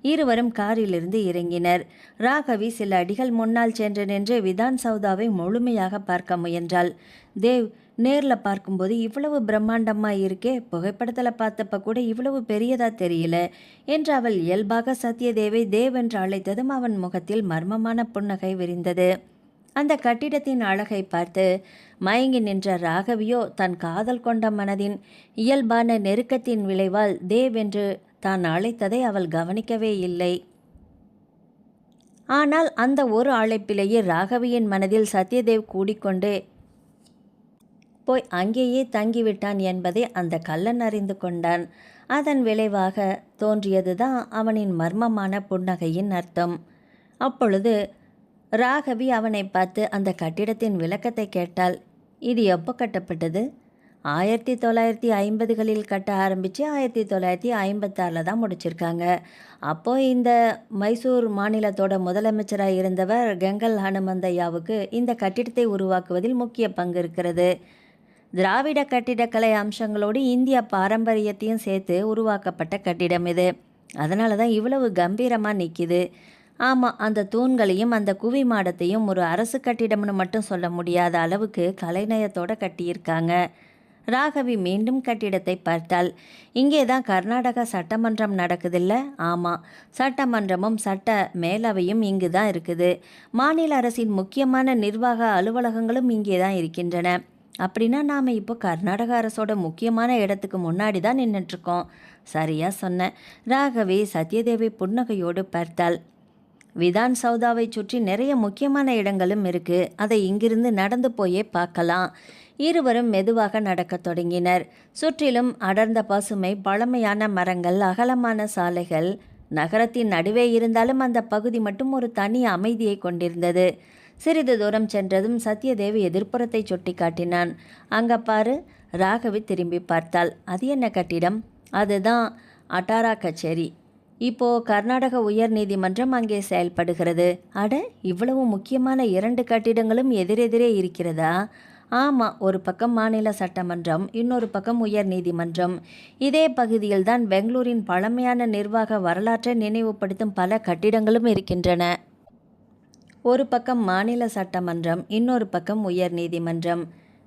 இருவரும் காரிலிருந்து இறங்கினர். ராகவி சில அடிகள் முன்னால் சென்று நின்று விதான் சௌதாவை முழுமையாக பார்க்க முயன்றாள். தேவ், நேரில் பார்க்கும்போது இவ்வளவு பிரம்மாண்டமாக இருக்கே, புகைப்படத்தில் பார்த்தப்ப கூட இவ்வளவு பெரியதா தெரியல என்று அவள் இயல்பாக சத்யதேவை தேவ் என்று அழைத்ததும் அவன் முகத்தில் மர்மமான புன்னகை விரிந்தது. அந்த கட்டிடத்தின் அழகை பார்த்து மயங்கி நின்ற ராகவியோ தன் காதல் கொண்ட மனதின் இயல்பான நெருக்கத்தின் விளைவால் தேவ் என்று தான் அழைத்ததை அவள் கவனிக்கவே இல்லை. ஆனால் அந்த ஒரு அழைப்பிலேயே ராகவியின் மனதில் சத்யதேவ் கூடிக்கொண்டு போய் அங்கேயே தங்கிவிட்டான் என்பதை அந்த கள்ளன் அறிந்து கொண்டான். அதன் விளைவாக தோன்றியதுதான் அவனின் மர்மமான புன்னகையின் அர்த்தம். அப்பொழுது ராகவி அவனை பார்த்து அந்த கட்டிடத்தின் விளக்கத்தை கேட்டாள். இது எப்போ கட்டப்பட்டது? 1950களில் கட்ட ஆரம்பித்து 1956 தான் முடிச்சிருக்காங்க. அப்போது இந்த மைசூர் மாநிலத்தோட முதலமைச்சராக இருந்தவர் கெங்கல் ஹனுமந்தையாவுக்கு இந்த கட்டிடத்தை உருவாக்குவதில் முக்கிய பங்கு இருக்கிறது. திராவிட கட்டிடக்கலை அம்சங்களோடு இந்திய பாரம்பரியத்தையும் சேர்த்து உருவாக்கப்பட்ட கட்டிடம் இது. அதனால தான் இவ்வளவு கம்பீரமாக நிற்கிது. ஆமாம், அந்த தூண்களையும் அந்த குவி மாடத்தையும் ஒரு அரசு கட்டிடம்னு மட்டும் சொல்ல முடியாத அளவுக்கு கலைநயத்தோடு கட்டியிருக்காங்க. ராகவி மீண்டும் கட்டிடத்தை பார்த்தாள். இங்கே தான் கர்நாடகா சட்டமன்றம் நடக்குதில்ல? ஆமாம், சட்டமன்றமும் சட்ட மேலவையும் இங்கு தான் இருக்குது. மாநில அரசின் முக்கியமான நிர்வாக அலுவலகங்களும் இங்கே தான் இருக்கின்றன. அப்படின்னா நாம் இப்போ கர்நாடக அரசோட முக்கியமான இடத்துக்கு முன்னாடி தான் நின்றுட்டுருக்கோம். சரியா சொன்ன. ராகவி சத்யதேவை புன்னகையோடு பார்த்தாள். விதான் சௌதாவை சுற்றி நிறைய முக்கியமான இடங்களும் இருக்குது. அதை இங்கிருந்து நடந்து போயே பார்க்கலாம். இருவரும் மெதுவாக நடக்கத் தொடங்கினர். சுற்றிலும் அடர்ந்த பசுமை, பழமையான மரங்கள், அகலமான சாலைகள். நகரத்தின் நடுவே இருந்தாலும் அந்த பகுதி மட்டும் ஒரு தனி அமைதியை கொண்டிருந்தது. சிறிது தூரம் சென்றதும் சத்யதேவி எதிர்ப்புறத்தை சுட்டி காட்டினான். அங்கே பாரு. ராகவி திரும்பி பார்த்தாள். அது என்ன கட்டிடம்? அதுதான் அட்டாரா கச்சேரி. இப்போது கர்நாடக உயர் நீதிமன்றம் அங்கே செயல்படுகிறது. அட, இவ்வளவு முக்கியமான 2 கட்டிடங்களும் எதிரெதிரே இருக்கிறதா? ஆமாம், ஒரு பக்கம் மாநில சட்டமன்றம், இன்னொரு பக்கம் உயர் நீதிமன்றம். இதே பகுதியில்தான் பெங்களூரின் பழமையான நிர்வாக வரலாற்றை நினைவுபடுத்தும் பல கட்டிடங்களும் இருக்கின்றன. ஒரு பக்கம் மாநில சட்டமன்றம், இன்னொரு பக்கம் உயர் நீதிமன்றம்.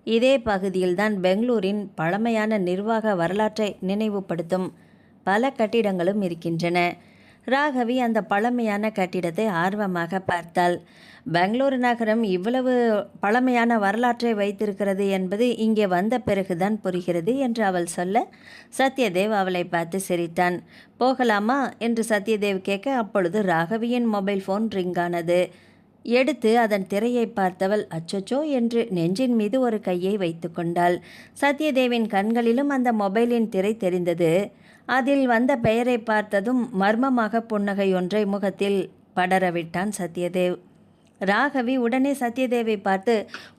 இதே பகுதியில்தான் பெங்களூரின் பழமையான நிர்வாக வரலாற்றை நினைவுபடுத்தும் பல கட்டிடங்களும் இருக்கின்றன. ராகவி அந்த பழமையான கட்டிடத்தை ஆர்வமாக பார்த்தாள். பெங்களூரு நகரம் இவ்வளவு பழமையான வரலாற்றை வைத்திருக்கிறது என்பது இங்கே வந்த பிறகுதான் புரிகிறது என்று அவள் சொல்ல, சத்யதேவ் அவளை பார்த்து சிரித்தான். போகலாமா என்று சத்யதேவ் கேட்க, அப்பொழுது ராகவியின் மொபைல் ஃபோன் ரிங் ஆனது. எடுத்து அதன் திரையை பார்த்தவள் அச்சோச்சோ என்று நெஞ்சின் மீது ஒரு கையை வைத்து கொண்டாள். சத்யதேவின் கண்களிலும் அந்த மொபைலின் திரை தெரிந்தது. அதில் வந்த பெயரை பார்த்ததும் மர்மமாக புன்னகை ஒன்றை முகத்தில் படரவிட்டான் சத்யதேவ். ராகவி உடனே சத்யதேவை பார்த்து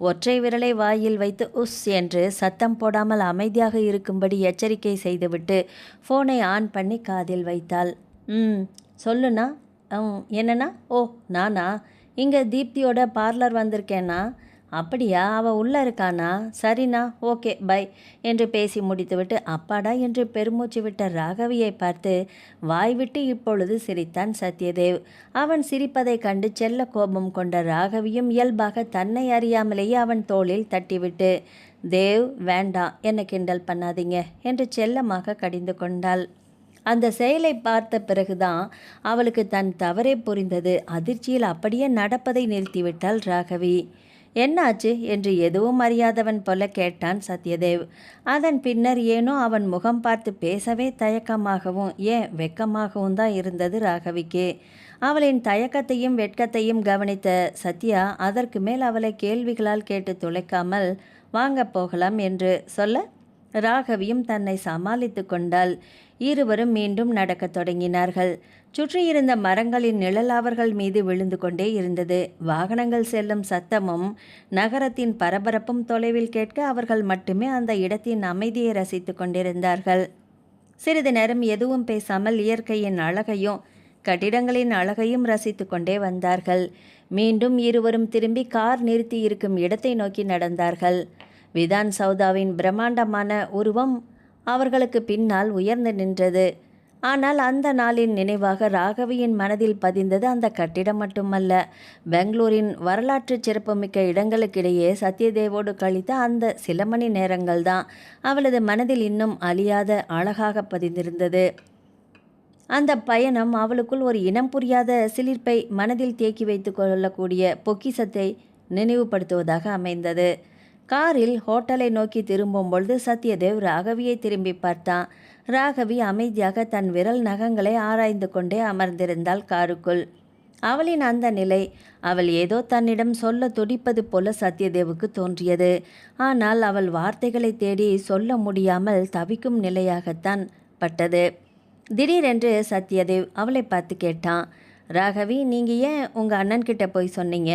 ஒற்றை விரலை வாயில் வைத்து உஸ் என்று சத்தம் போடாமல் அமைதியாக இருக்கும்படி எச்சரிக்கை செய்துவிட்டு ஃபோனை ஆன் பண்ணி காதில் வைத்தாள். சொல்லுண்ணா. என்னண்ணா? ஓ, நானா? இங்கே தீப்தியோட பார்லர் வந்திருக்கேண்ணா. அப்படியா? அவள் உள்ளே இருக்கானா? சரிண்ணா, ஓகே, பை என்று பேசி முடித்துவிட்டு அப்பாடா என்று பெருமூச்சு விட்ட ராகவியை பார்த்து வாய்விட்டு இப்பொழுது சிரித்தான் சத்யதேவ். அவன் சிரிப்பதை கண்டு செல்ல கோபம் கொண்ட ராகவியும் இயல்பாக தன்னை அறியாமலேயே அவன் தோளில் தட்டிவிட்டு, தேவ் வேண்டாம், என்னை கிண்டல் பண்ணாதீங்க என்று செல்லமாக கடிந்து கொண்டாள். அந்த செயலை பார்த்த பிறகுதான் அவளுக்கு தன் தவறே புரிந்தது. அதிர்ச்சியில் அப்படியே நடப்பதை நிறுத்திவிட்டாள் ராகவி. என்னாச்சு என்று எதுவும் அறியாதவன் போல கேட்டான் சத்யதேவ். அதன் பின்னர் ஏனோ அவன் முகம் பார்த்து பேசவே தயக்கமாகவும் ஏன் வெக்கமாகவும் தான் இருந்தது ராகவிக்கு. அவளின் தயக்கத்தையும் வெட்கத்தையும் கவனித்த சத்யா அதற்கு மேல் அவளை கேள்விகளால் கேட்டு துளைக்காமல் வாங்க போகலாம் என்று சொல்ல, ராகவியும் தன்னை சமாளித்து கொண்டாள். இருவரும் மீண்டும் நடக்கத் தொடங்கினார்கள். சுற்றியிருந்த மரங்களின் நிழல் அவர்கள் மீது விழுந்து கொண்டே இருந்தது. வாகனங்கள் செல்லும் சத்தமும் நகரத்தின் பரபரப்பும் தொலைவில் கேட்க அவர்கள் மட்டுமே அந்த இடத்தின் அமைதியை ரசித்து கொண்டிருந்தார்கள். சிறிது நேரம் எதுவும் பேசாமல் இயற்கையின் அழகையும் கட்டிடங்களின் அழகையும் ரசித்து கொண்டே வந்தார்கள். மீண்டும் இருவரும் திரும்பி கார் நிறுத்தி இருக்கும் இடத்தை நோக்கி நடந்தார்கள். விதான் சௌதாவின் பிரம்மாண்டமான உருவம் அவர்களுக்கு பின்னால் உயர்ந்து நின்றது. ஆனால் அந்த நாளின் நினைவாக ராகவியின் மனதில் பதிந்தது அந்த கட்டிடம் மட்டுமல்ல, பெங்களூரின் வரலாற்று சிறப்புமிக்க இடங்களுக்கிடையே சத்யதேவோடு கழித்த அந்த சில மணி நேரங்கள்தான் அவளது மனதில் இன்னும் அழியாத அழகாக பதிந்திருந்தது. அந்த பயணம் அவளுக்குள் ஒரு இனம் புரியாத சிலிர்ப்பை மனதில் தேக்கி வைத்து கொள்ளக்கூடிய பொக்கிசத்தை நினைவுபடுத்துவதாக அமைந்தது. காரில் ஹோட்டலை நோக்கி திரும்பும் பொழுது சத்யதேவ் ராகவியை திரும்பி பார்த்தான். ராகவி அமைதியாக தன் விரல் நகங்களை ஆராய்ந்து கொண்டே அமர்ந்திருந்தாள் காருக்குள். அவளின் அந்த நிலை, அவள் ஏதோ தன்னிடம் சொல்ல துடிப்பது போல சத்யதேவுக்கு தோன்றியது. ஆனால் அவள் வார்த்தைகளை தேடி சொல்ல முடியாமல் தவிக்கும் நிலையாகத்தான் பட்டது. திடீரென்று சத்யதேவ் அவளை பார்த்து கேட்டான், ராகவி, நீங்கள் ஏன் உங்கள் அண்ணன்கிட்ட போய் சொன்னீங்க?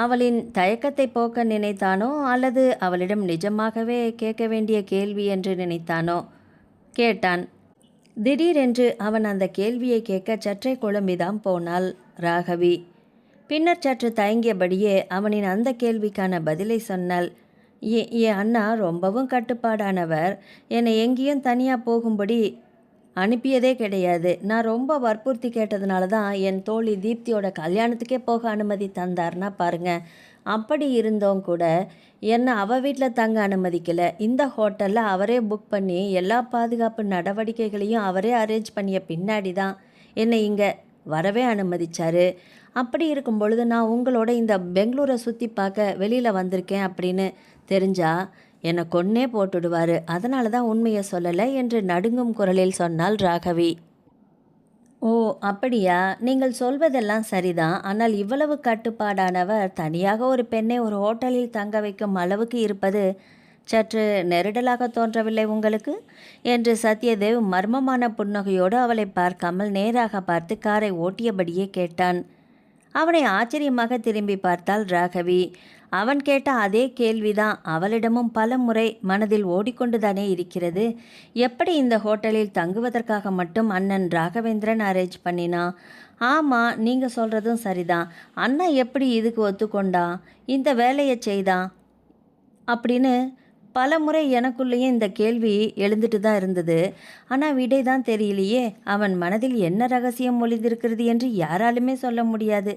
அவளின் தயக்கத்தை போக்க நினைத்தானோ அல்லது அவளிடம் நிஜமாகவே கேட்க வேண்டிய கேள்வி என்று நினைத்தானோ கேட்டான். திடீரென்று அவன் அந்த கேள்வியை கேட்க சற்றே குழம்பிதான் போனாள் ராகவி. பின்னர் சற்று தயங்கியபடியே அவனின் அந்த கேள்விக்கான பதிலை சொன்னாள். என் அண்ணா ரொம்பவும் கட்டுப்பாடானவர். என்னை எங்கேயும் தனியாக போகும்படி அனுப்பியதே கிடையாது. நான் ரொம்ப வற்புறுத்தி கேட்டதுனால தான் என் தோழி தீப்தியோட கல்யாணத்துக்கே போக அனுமதி தந்தார்னா பாருங்க. அப்படி இருந்தோம் கூட என்னை அவள் வீட்டில் தங்க அனுமதிக்கலை. இந்த ஹோட்டலில் அவரே புக் பண்ணி எல்லா பாதுகாப்பு நடவடிக்கைகளையும் அவரே அரேஞ்ச் பண்ணிய பின்னாடி தான் என்னை இங்கே வரவே அனுமதிச்சார். அப்படி இருக்கும் பொழுது நான் உங்களோட இந்த பெங்களூரை சுற்றி பார்க்க வெளியில் வந்திருக்கேன் அப்படின்னு தெரிஞ்சா என்னை கொன்னே போட்டுடுவார். அதனால தான் உண்மையை சொல்லலை என்று நடுங்கும் குரலில் சொன்னாள் ராகவி. ஓ, அப்படியா? நீங்கள் சொல்வதெல்லாம் சரிதான். ஆனால் இவ்வளவு கட்டுப்பாடானவர் தனியாக ஒரு பெண்ணை ஒரு ஹோட்டலில் தங்க வைக்கும் அளவுக்கு இருப்பது சற்று நெருடலாக தோன்றவில்லை உங்களுக்கு என்று சத்யதேவ் மர்மமான புன்னகையோடு அவளை பார்க்காமல் நேராக பார்த்து காரை ஓட்டியபடியே கேட்டான். அவனை ஆச்சரியமாக திரும்பி பார்த்தாள் ராகவி. அவன் கேட்ட அதே கேள்விதான் அவளிடமும் பல முறை மனதில் ஓடிக்கொண்டுதானே இருக்கிறது. எப்படி இந்த ஹோட்டலில் தங்குவதற்காக மட்டும் அண்ணன் ராகவேந்திரன் அரேஞ்ச் பண்ணினா? ஆமாம், நீங்கள் சொல்கிறதும் சரிதான். அண்ணா எப்படி இதுக்கு ஒத்துக்கொண்டான், இந்த வேலையை செய்தான் அப்படின்னு பல முறை எனக்குள்ளேயும் இந்த கேள்வி எழுந்துட்டு தான் இருந்தது. ஆனால் விடை தான் தெரியலையே. அவன் மனதில் என்ன ரகசியம் ஒளிந்திருக்கிறது என்று யாராலுமே சொல்ல முடியாது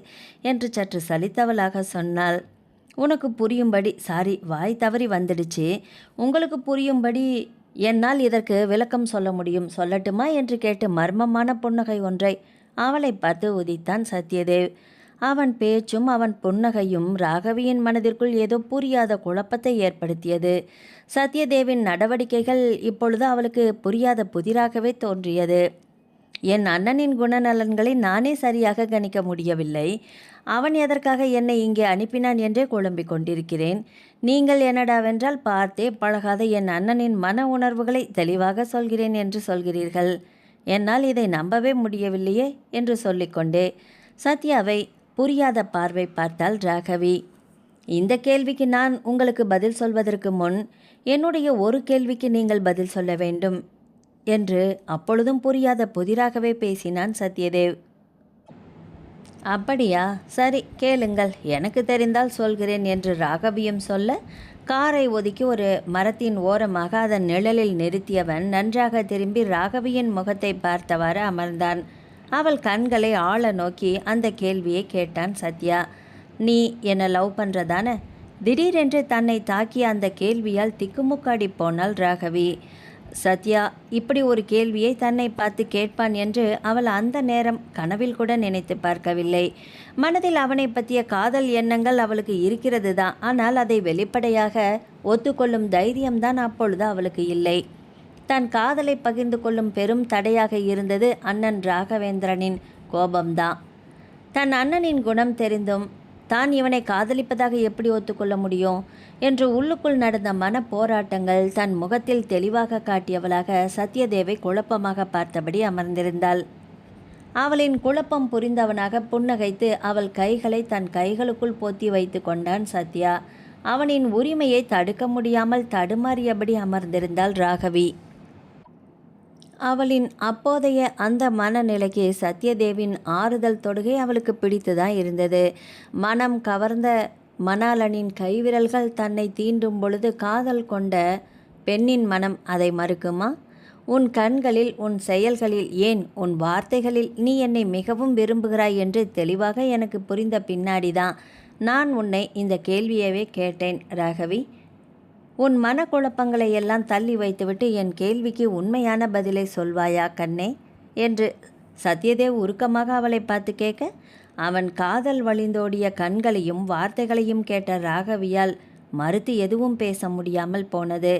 என்று சற்று சலித்தவளாக சொன்னாள். உனக்கு புரியும்படி, சாரி வாய் தவறி வந்துடுச்சு, உங்களுக்கு புரியும்படி என்னால் இதற்கு விளக்கம் சொல்ல முடியும், சொல்லட்டுமா என்று கேட்டு மர்மமான புன்னகை ஒன்றை அவளை பார்த்து உதித்தான் சத்யதேவ். அவன் பேச்சும் அவன் புன்னகையும் ராகவியின் மனதிற்குள் ஏதோ புரியாத குழப்பத்தை ஏற்படுத்தியது. சத்யதேவின் நடவடிக்கைகள் இப்பொழுது அவளுக்கு புரியாத புதிராகவே தோன்றியது. என் அண்ணனின் குணநலன்களை நானே சரியாக கணிக்க முடியவில்லை. அவன் எதற்காக என்னை இங்கே அனுப்பினான் என்றே குழம்பிக் கொண்டிருக்கிறேன். நீங்கள் என்னடாவென்றால் பார்த்தே பழகாத என் அண்ணனின் மன உணர்வுகளை தெளிவாக சொல்கிறேன் என்று சொல்கிறீர்கள். என்னால் இதை நம்பவே முடியவில்லையே என்று சொல்லிக்கொண்டே சத்யாவை புரியாத பார்வை பார்த்தாள் ராகவி. இந்த கேள்விக்கு நான் உங்களுக்கு பதில் சொல்வதற்கு முன் என்னுடைய ஒரு கேள்விக்கு நீங்கள் பதில் சொல்ல வேண்டும் என்று அப்பொழுதும் புரியாத புதிராகவே பேசினான் சத்யதேவ். அப்படியா, சரி கேளுங்கள், எனக்கு தெரிந்தால் சொல்கிறேன் என்று ராகவியும் சொல்ல, காரை ஒதுக்கி ஒரு மரத்தின் ஓரமாக அதன் நிழலில் நிறுத்தியவன் நன்றாக திரும்பி ராகவியின் முகத்தை பார்த்தவாறு அமர்ந்தான். அவள் கண்களை ஆழ நோக்கி அந்த கேள்வியை கேட்டான் சத்யா. நீ என்னை லவ் பண்ணுறதானே? திடீரென்று தன்னை தாக்கிய அந்த கேள்வியால் திக்குமுக்காடி போனாள் ராகவி. சத்யா இப்படி ஒரு கேள்வியை தன்னை பார்த்து கேட்பான் என்று அவள் அந்த நேரம் கனவில் கூட நினைத்து பார்க்கவில்லை. மனதில் அவனை பற்றிய காதல் எண்ணங்கள் அவளுக்கு இருக்கிறது தான். ஆனால் அதை வெளிப்படையாக ஒத்துக்கொள்ளும் தைரியம்தான் அப்பொழுது அவளுக்கு இல்லை. தன் காதலை பகிர்ந்து கொள்ளும் பெரும் தடையாக இருந்தது அண்ணன் ராகவேந்திரனின் கோபம்தான். தன் அண்ணனின் குணம் தெரிந்தும் தான் இவனை காதலிப்பதாக எப்படி ஒத்துக்கொள்ள முடியும் என்று உள்ளுக்குள் நடந்த மன போராட்டங்கள் தன் முகத்தில் தெளிவாக காட்டியவளாக சத்யதேவை குழப்பமாக பார்த்தபடி அமர்ந்திருந்தாள். அவளின் குழப்பம் புரிந்தவனாக புன்னகைத்து அவள் கைகளை தன் கைகளுக்குள் போத்தி வைத்து கொண்டான் சத்யா. அவனின் உரிமையை தடுக்க முடியாமல் தடுமாறியபடி அமர்ந்திருந்தாள் ராகவி. அவளின் அப்போதைய அந்த மனநிலைக்கு சத்யதேவின் ஆறுதல் தொடுகை அவளுக்கு பிடித்துதான் இருந்தது. மனம் கவர்ந்த மணாளனின் கைவிரல்கள் தன்னை தீண்டும் பொழுது காதல் கொண்ட பெண்ணின் மனம் அதை மறுக்குமா? உன் கண்களில், உன் செயல்களில், ஏன் உன் வார்த்தைகளில் நீ என்னை மிகவும் விரும்புகிறாய் என்று தெளிவாக எனக்கு புரிந்த பின்னாடிதான் நான் உன்னை இந்த கேள்வியவே கேட்டேன் ராகவி. உன் மனக்குழப்பங்களை எல்லாம் தள்ளி வைத்துவிட்டு என் கேள்விக்கு உண்மையான பதிலை சொல்வாயா கண்ணே என்று சத்யதேவ் உருக்கமாக அவளை பார்த்து கேட்க, அவன் காதல் வழிந்தோடிய கண்களையும் வார்த்தைகளையும் கேட்ட ராகவியால் மறுத்து எதுவும் பேச முடியாமல் போனது.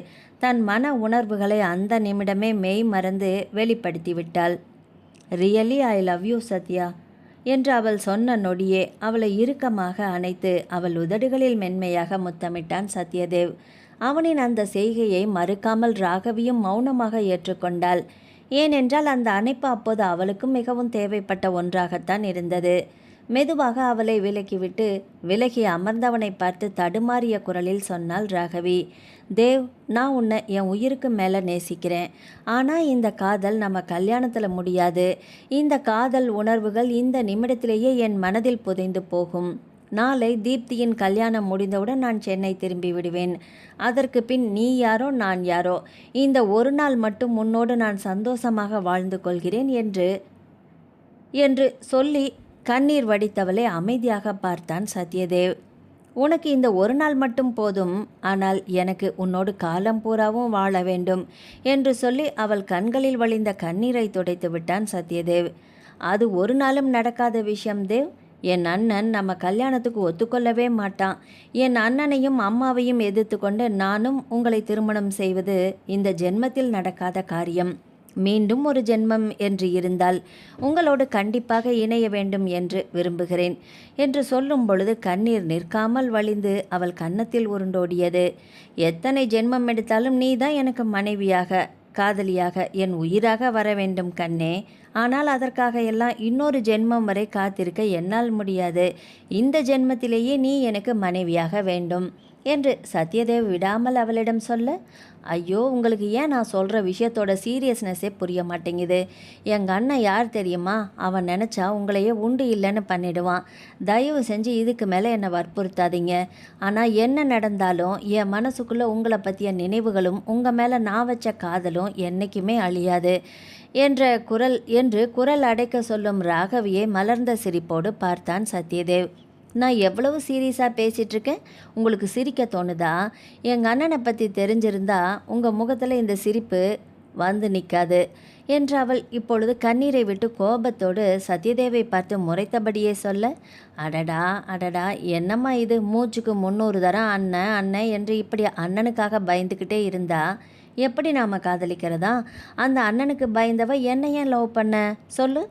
தன் மன உணர்வுகளை அந்த நிமிடமே மெய் மறந்து வெளிப்படுத்திவிட்டாள். Really I love you Sathya என்று அவள் சொன்ன நொடியே அவளை இறுக்கமாக அணைத்து அவள் உதடுகளில் மென்மையாக முத்தமிட்டான் சத்யதேவ். அவனின் அந்த செய்கையை மறுக்காமல் ராகவியும் மௌனமாக ஏற்றுக்கொண்டாள். ஏனென்றால் அந்த அணைப்பு அப்போது அவளுக்கும் மிகவும் தேவைப்பட்ட ஒன்றாகத்தான் இருந்தது. மெதுவாக அவளை விலக்கிவிட்டு விலகி அமர்ந்தவனை பார்த்து தடுமாறிய குரலில் சொன்னாள் ராகவி. தேவ், நான் உன்னை என் உயிருக்கு மேலே நேசிக்கிறேன். ஆனால் இந்த காதல் நம்ம கல்யாணத்தில் முடியாது. இந்த காதல் உணர்வுகள் இந்த நிமிடத்திலேயே என் மனதில் புதைந்து போகும். நாளை தீப்தியின் கல்யாணம் முடிந்தவுடன் நான் சென்னை திரும்பி விடுவேன். அதற்கு பின் நீ யாரோ நான் யாரோ, இந்த ஒரு நாள் மட்டும் உன்னோடு நான் சந்தோஷமாக வாழ்ந்து கொள்கிறேன் என்று சொல்லி கண்ணீர் வடித்தவளை அமைதியாக பார்த்தான் சத்யதேவ். உனக்கு இந்த ஒரு நாள் மட்டும் போதும், ஆனால் எனக்கு உன்னோடு காலம் பூராவும் வாழ வேண்டும் என்று சொல்லி அவள் கண்களில் வழிந்த கண்ணீரை துடைத்து விட்டான் சத்யதேவ். அது ஒரு நாளும் நடக்காத விஷயம் தேவ். என் அண்ணன் நம்ம கல்யாணத்துக்கு ஒத்துக்கொள்ளவே மாட்டான். என் அண்ணனையும் அம்மாவையும் எதிர்த்து கொண்டு நானும் உங்களை திருமணம் செய்வது இந்த ஜென்மத்தில் நடக்காத காரியம். மீண்டும் ஒரு ஜென்மம் என்று இருந்தால் உங்களோடு கண்டிப்பாக இணைய வேண்டும் என்று விரும்புகிறேன் என்று சொல்லும் பொழுது கண்ணீர் நிற்காமல் வழிந்து அவள் கன்னத்தில் உருண்டோடியது. எத்தனை ஜென்மம் எடுத்தாலும் நீ தான் எனக்கு மனைவியாக, காதலியாக, என் உயிராக வர வேண்டும் கண்ணே. ஆனால் அதற்காக எல்லாம் இன்னொரு ஜென்மம் வரை காத்திருக்க என்னால் முடியாது. இந்த ஜென்மத்திலேயே நீ எனக்கு மனைவியாக வேண்டும். என்று சத்யதேவ் விடாமல் அவளிடம் சொல்ல, ஐயோ, உங்களுக்கு ஏன் நான் சொல்கிற விஷயத்தோட சீரியஸ்னஸே புரிய மாட்டேங்குது. எங்கள் அண்ணன் யார் தெரியுமா? அவன் நினச்சா உங்களையே உண்டு இல்லைன்னு பண்ணிடுவான். தயவு செஞ்சு இதுக்கு மேலே என்னை வற்புறுத்தாதீங்க. ஆனால் என்ன நடந்தாலும் என் மனசுக்குள்ளே உங்களை பற்றிய நினைவுகளும் உங்கள் மேலே நான் வச்ச காதலும் என்றைக்குமே அழியாது என்று குரல் அடைக்க சொல்லும் ராகவியை மலர்ந்த சிரிப்போடு பார்த்தான் சத்யதேவ். நான் எவ்வளவு சீரியஸாக பேசிகிட்ருக்கேன், உங்களுக்கு சிரிக்க தோணுதா? எங்கள் அண்ணனை பற்றி தெரிஞ்சிருந்தா உங்கள் முகத்தில் இந்த சிரிப்பு வந்து நிற்காது என்று அவள் இப்பொழுது கண்ணீரை விட்டு கோபத்தோடு சத்யதேவை பார்த்து முறைத்தபடியே சொல்ல, அடடா அடடா, என்னம்மா இது, மூச்சுக்கு 300 தரம் அண்ணன் அண்ணன் என்று இப்படி அண்ணனுக்காக பயந்துக்கிட்டே இருந்தா எப்படி நாம் காதலிக்கிறதா? அந்த அண்ணனுக்கு பயந்தவ என்ன ஏன் லவ் பண்ண சொல்லு?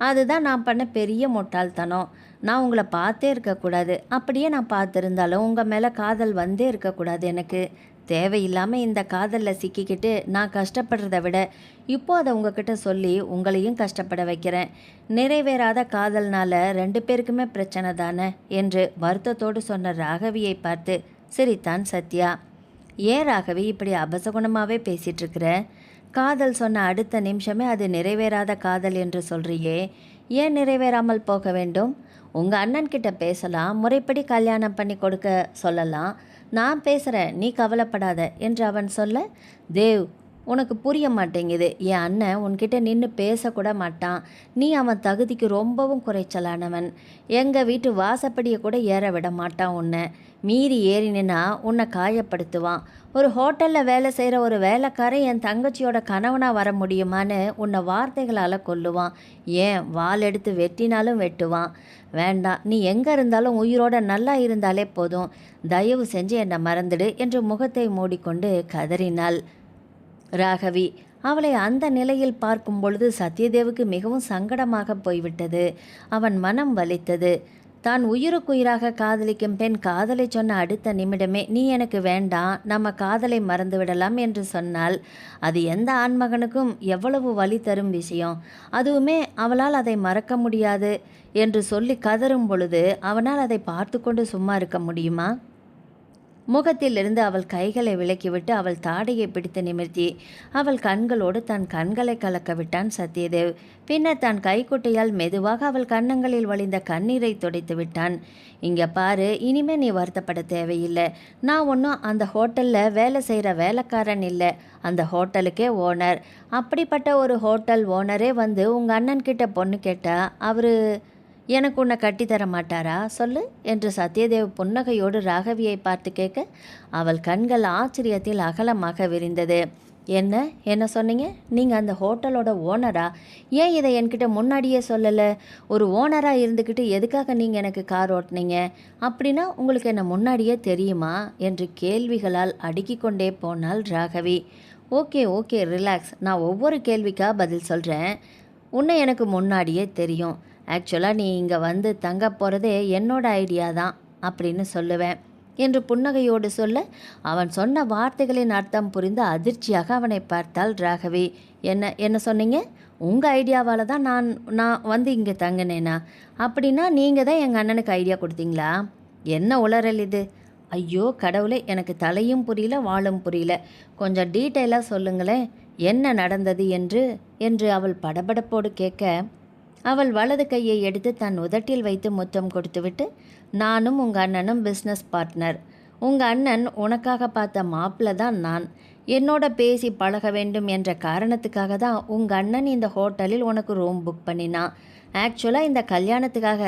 அதுதான் நான் பண்ண பெரிய முட்டாள்தனம். நான் உங்களை பார்த்தே இருக்கக்கூடாது. அப்படியே நான் பார்த்துருந்தாலும் உங்கள் மேலே காதல் வந்தே இருக்கக்கூடாது. எனக்கு தேவையில்லாமல் இந்த காதலில் சிக்கிக்கிட்டு நான் கஷ்டப்படுறத விட இப்போது அதை உங்ககிட்ட சொல்லி உங்களையும் கஷ்டப்பட வைக்கிறேன். நிறைவேறாத காதல்னால 2 பேருக்குமே பிரச்சனை தானே என்று வருத்தத்தோடு சொன்ன ராகவியை பார்த்து சிரித்தான் சத்யா. ஏன் ராகவி இப்படி அபசகுணமாகவே பேசிகிட்ருக்கிற? காதல் சொன்ன அடுத்த நிமிஷமே அது நிறைவேறாத காதல் என்று சொல்கிறியே, ஏன் நிறைவேறாமல் போக வேண்டும்? உங்கள் அண்ணன்கிட்ட பேசலாம், முறைப்படி கல்யாணம் பண்ணி கொடுக்க சொல்லலாம். நான் பேசுகிறேன், நீ கவலைப்படாத என்று அவன் சொல்ல, தேவ், உனக்கு புரிய மாட்டேங்குது. என் அண்ணன் உன்கிட்ட நின்று பேசக்கூட மாட்டான். நீ அவன் தகுதிக்கு ரொம்பவும் குறைச்சலானவன். எங்கள் வீட்டு வாசப்படியை கூட ஏற விட மாட்டான். உன்னை மீறி ஏறினா உன்னை காயப்படுத்துவான். ஒரு ஹோட்டலில் வேலை செய்கிற ஒரு வேலைக்காரன் என் தங்கச்சியோட கணவனாக வர முடியுமான்னு உன்னை வார்த்தைகளால் கொல்லுவான். ஏன் வாள் எடுத்து வெட்டினாலும் வெட்டுவான். வேண்டாம், நீ எங்கே இருந்தாலும் உயிரோட நல்லா இருந்தாலே போதும். தயவு செஞ்சு என்னை மறந்துடு என்று முகத்தை மூடிக்கொண்டு கதறினாள் ராகவி. அவளை அந்த நிலையில் பார்க்கும் பொழுது சத்யதேவுக்கு மிகவும் சங்கடமாக போய்விட்டது. அவன் மனம் வலித்தது. தான் உயிருக்குயிராக காதலிக்கும் பெண் காதலை சொன்ன அடுத்த நிமிடமே நீ எனக்கு வேண்டாம், நம்ம காதலை மறந்துவிடலாம் என்று சொன்னால் அது எந்த ஆண்மகனுக்கும் எவ்வளவு வலி தரும் விஷயம். அதுவுமே அவளால் அதை மறக்க முடியாது என்று சொல்லி கதறும் பொழுது அவனால் அதை பார்த்து கொண்டு சும்மா இருக்க முடியுமா? முகத்திலிருந்து அவள் கைகளை விலக்கிவிட்டு அவள் தாடையை பிடித்து நிமிர்த்தி அவள் கண்களோடு தன் கண்களை கலக்க விட்டான் சத்யதேவ். பின்னர் தன் கைக்குட்டையால் மெதுவாக அவள் கன்னங்களில் வழிந்த கண்ணீரை துடைத்து விட்டான். இங்கே பாரு, இனிமேல் நீ வருத்தப்பட தேவையில்லை. நான் ஒன்றும் அந்த ஹோட்டலில் வேலை செய்கிற வேலைக்காரன் இல்லை, அந்த ஹோட்டலுக்கே ஓனர். அப்படிப்பட்ட ஒரு ஹோட்டல் ஓனரே வந்து உங்கள் அண்ணன்கிட்ட பொண்ணு கேட்டால் அவர் எனக்கு உன்னை கட்டித்தர மாட்டாரா சொல்லு என்று சத்யதேவ் புன்னகையோடு ராகவியை பார்த்து கேட்க அவள் கண்கள் ஆச்சரியத்தில் அகலமாக விரிந்தது. என்ன சொன்னீங்க? நீங்கள் அந்த ஹோட்டலோட ஓனரா? ஏன் இதை என்கிட்ட முன்னாடியே சொல்லலை? ஒரு ஓனராக இருந்துக்கிட்டு எதுக்காக நீங்கள் எனக்கு கார் ஓட்டினீங்க? அப்படின்னா உங்களுக்கு என்ன முன்னாடியே தெரியுமா என்று கேள்விகளால் அடுக்கி கொண்டே போனாள் ராகவி. ஓகே ரிலாக்ஸ், நான் ஒவ்வொரு கேள்விக்காக பதில் சொல்கிறேன். உன்னை எனக்கு முன்னாடியே தெரியும். ஆக்சுவலாக நீ இங்கே வந்து தங்க போகிறதே என்னோட ஐடியா தான் அப்படின்னு சொல்லுவேன் என்று புன்னகையோடு சொல்ல அவன் சொன்ன வார்த்தைகளின் அர்த்தம் புரிந்து அதிர்ச்சியாக அவனை பார்த்தாள் ராகவி. என்ன சொன்னீங்க? உங்கள் ஐடியாவால் தான் நான் வந்து இங்கே தங்கினேனா? அப்படின்னா நீங்கள் தான் எங்கள் அண்ணனுக்கு ஐடியா கொடுத்தீங்களா? என்ன உளறல் இது? ஐயோ கடவுளே, எனக்கு தலையும் புரியல வாளும் புரியல. கொஞ்சம் டீட்டெயிலாக சொல்லுங்களேன், என்ன நடந்தது என்று அவள் படபடப்போடு கேட்க அவள் வலது கையை எடுத்து தன் உதட்டில் வைத்து முத்தம் கொடுத்துவிட்டு, நானும் உங்கள் அண்ணனும் பிஸ்னஸ் பார்ட்னர். உங்கள் அண்ணன் உனக்காக பார்த்த மாப்பிள்ளை தான் நான். என்னோட பேசி பழக வேண்டும் என்ற காரணத்துக்காக தான் உங்கள் அண்ணன் இந்த ஹோட்டலில் உனக்கு ரூம் புக் பண்ணினான். ஆக்சுவலாக இந்த கல்யாணத்துக்காக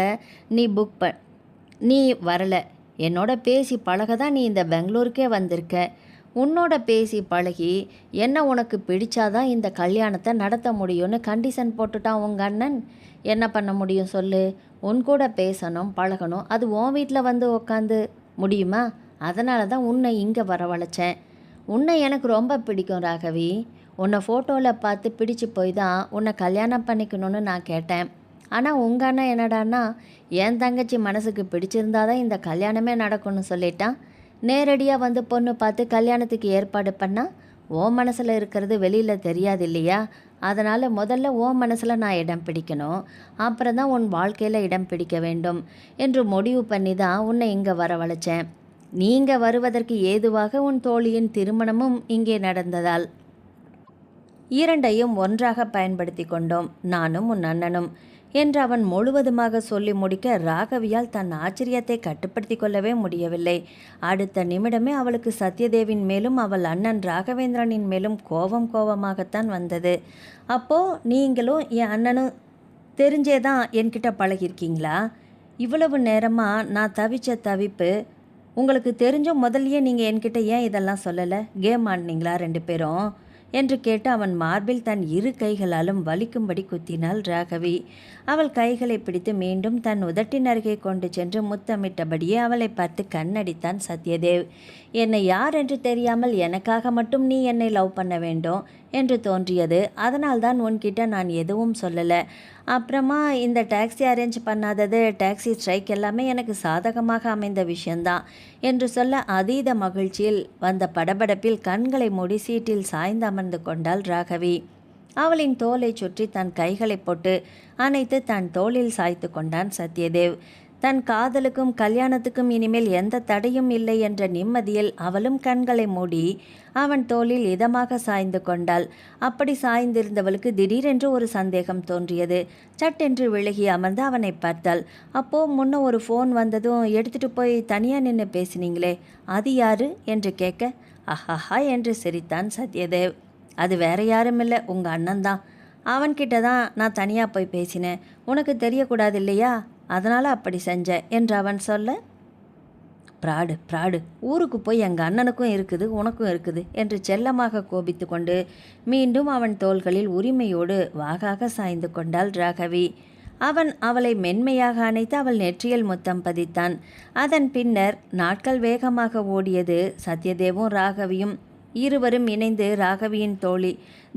நீ வரலை. என்னோட பேசி பழக தான் நீ இந்த பெங்களூருக்கே வந்திருக்க. உன்னோட பேசி பழகி என்ன உனக்கு பிடிச்சாதான் இந்த கல்யாணத்தை நடத்த முடியும்னு கண்டிஷன் போட்டுட்டான் உங்கள் அண்ணன். என்ன பண்ண முடியும் சொல்லு? உன் கூட பேசணும் பழகணும், அது உன் வீட்டில் வந்து உக்காந்து முடியுமா? அதனால தான் உன்னை இங்கே வரவழைச்சேன். உன்னை எனக்கு ரொம்ப பிடிக்கும் ராகவி. உன்னை ஃபோட்டோவில் பார்த்து பிடிச்சு போய் தான் உன்னை கல்யாணம் பண்ணிக்கணும்னு நான் கேட்டேன். ஆனால் உங்கள் அண்ணன் என்னடான்னா என் தங்கச்சி மனசுக்கு பிடிச்சிருந்தாதான் இந்த கல்யாணமே நடக்கும்னு சொல்லிட்டான். நேரடியாக வந்து பொண்ணு பார்த்து கல்யாணத்துக்கு ஏற்பாடு பண்ணால் ஓ மனசில் இருக்கிறது வெளியில் தெரியாது இல்லையா? அதனால் முதல்ல ஓ மனசில் நான் இடம் பிடிக்கணும், அப்புறம் தான் உன் வாழ்க்கையில் இடம் பிடிக்க வேண்டும் என்று முடிவு பண்ணி தான் உன்னை இங்கே வரவழைச்சேன். நீங்க வருவதற்கு ஏதுவாக உன் தோழியின் திருமணமும் இங்கே நடந்ததால் இரண்டையும் ஒன்றாக பயன்படுத்தி கொண்டோம், நானும் உன் அண்ணனும் என்று அவன் முழுவதுமாக சொல்லி முடிக்க ராகவியால் தன் ஆச்சரியத்தை கட்டுப்படுத்தி கொள்ளவே முடியவில்லை. அடுத்த நிமிடமே அவளுக்கு சத்யதேவின் மேலும் அவள் அண்ணன் ராகவேந்திரனின் மேலும் கோபமாகத்தான் வந்தது. அப்போ நீங்களும் என் அண்ணனும் தெரிஞ்சேதான் என்கிட்ட பழகிருக்கீங்களா? இவ்வளவு நேரமாக நான் தவிச்ச தவிப்பு உங்களுக்கு தெரிஞ்சும் முதல்லையே நீங்கள் என்கிட்ட ஏன் இதெல்லாம் சொல்லலை? கேம் ஆடினீங்களா 2 பேரும் என்று கேட்டு அவன் மார்பில் தன் 2 கைகளாலும் வலிக்கும்படி குத்தினாள் ராகவி. அவள் கைகளை பிடித்து மீண்டும் தன் உதட்டின் அருகே கொண்டு சென்று முத்தமிட்டபடியே அவளை பார்த்து கண்ணடித்தான் சத்யதேவ். என்னை யார் என்று தெரியாமல் எனக்காக மட்டும் நீ என்னை லவ் பண்ண வேண்டும் என்று தோன்றியது. அதனால்தான் உன்கிட்ட நான் எதுவும் சொல்லலை. அப்புறமா இந்த டாக்ஸி அரேஞ்ச் பண்ணாதது, டாக்ஸி ஸ்ட்ரைக் எல்லாமே எனக்கு சாதகமாக அமைந்த விஷயந்தான் என்று சொல்ல அதீத மகிழ்ச்சியில் வந்த படபடப்பில் கண்களை மூடி சீட்டில் சாய்ந்து அமர்ந்து கொண்டாள் ராகவி. அவளின் தோலை சுற்றி தன் கைகளை போட்டு அணைத்து தன் தோளில் சாய்த்து கொண்டான் சத்யதேவ். தன் காதலுக்கும் கல்யாணத்துக்கும் இனிமேல் எந்த தடையும் இல்லை என்ற நிம்மதியில் அவளும் கண்களை மூடி அவன் தோளில் இதமாக சாய்ந்து கொண்டாள். அப்படி சாய்ந்திருந்தவளுக்கு திடீரென்று ஒரு சந்தேகம் தோன்றியது. சட்டென்று விலகி அமர்ந்து அவனை பார்த்தாள். அப்போ முன்ன ஒரு ஃபோன் வந்ததும் எடுத்துட்டு போய் தனியாக நின்று பேசினீங்களே, அது யாரு என்று கேட்க அஹஹா என்று சிரித்தான் சத்யதேவ். அது வேற யாரும் இல்லை, உங்கள் அண்ணன்தான். அவன்கிட்ட தான் நான் தனியாக போய் பேசினேன். உனக்கு தெரியக்கூடாது இல்லையா, அதனால் அப்படி செஞ்சேன் என்று அவன் சொல்ல, பிராடு, ஊருக்கு போய் எங்கள் அண்ணனுக்கும் இருக்குது உனக்கும் இருக்குது என்று செல்லமாக கோபித்து கொண்டு மீண்டும் அவன் தோள்களில் உரிமையோடு வாகாக சாய்ந்து கொண்டாள் ராகவி. அவன் அவளை மென்மையாக அணைத்து அவள் நெற்றியில் முத்தம் பதித்தான். அதன் பின்னர் நாட்கள் வேகமாக ஓடியது. சத்யதேவும் ராகவியும் இருவரும் இணைந்து ராகவியின் தோழி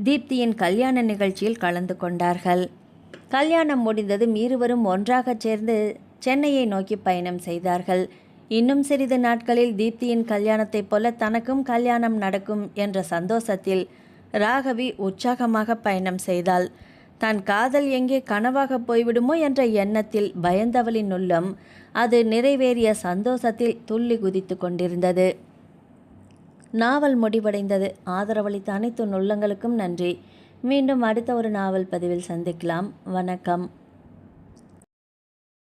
தீப்தியின் கல்யாண நிகழ்ச்சியில் கலந்து கொண்டார்கள். கல்யாணம் முடிந்ததும் இருவரும் ஒன்றாகச் சேர்ந்து சென்னையை நோக்கி பயணம் செய்தார்கள். இன்னும் சிறிது நாட்களில் தீப்தியின் கல்யாணத்தைப் போல தனக்கும் கல்யாணம் நடக்கும் என்ற சந்தோஷத்தில் ராகவி உற்சாகமாக பயணம் செய்தாள். தன் காதல் எங்கே கனவாக போய்விடுமோ என்ற எண்ணத்தில் பயந்தவளின் உள்ளம் அது நிறைவேறிய சந்தோஷத்தில் துள்ளி குதித்து கொண்டிருந்தது. நாவல் முடிவடைந்தது. ஆதரவளித்த அனைத்து உள்ளங்களுக்கும் நன்றி. மீண்டும் அடுத்த ஒரு நாவல் பதிவில் சந்திக்கலாம். வணக்கம்.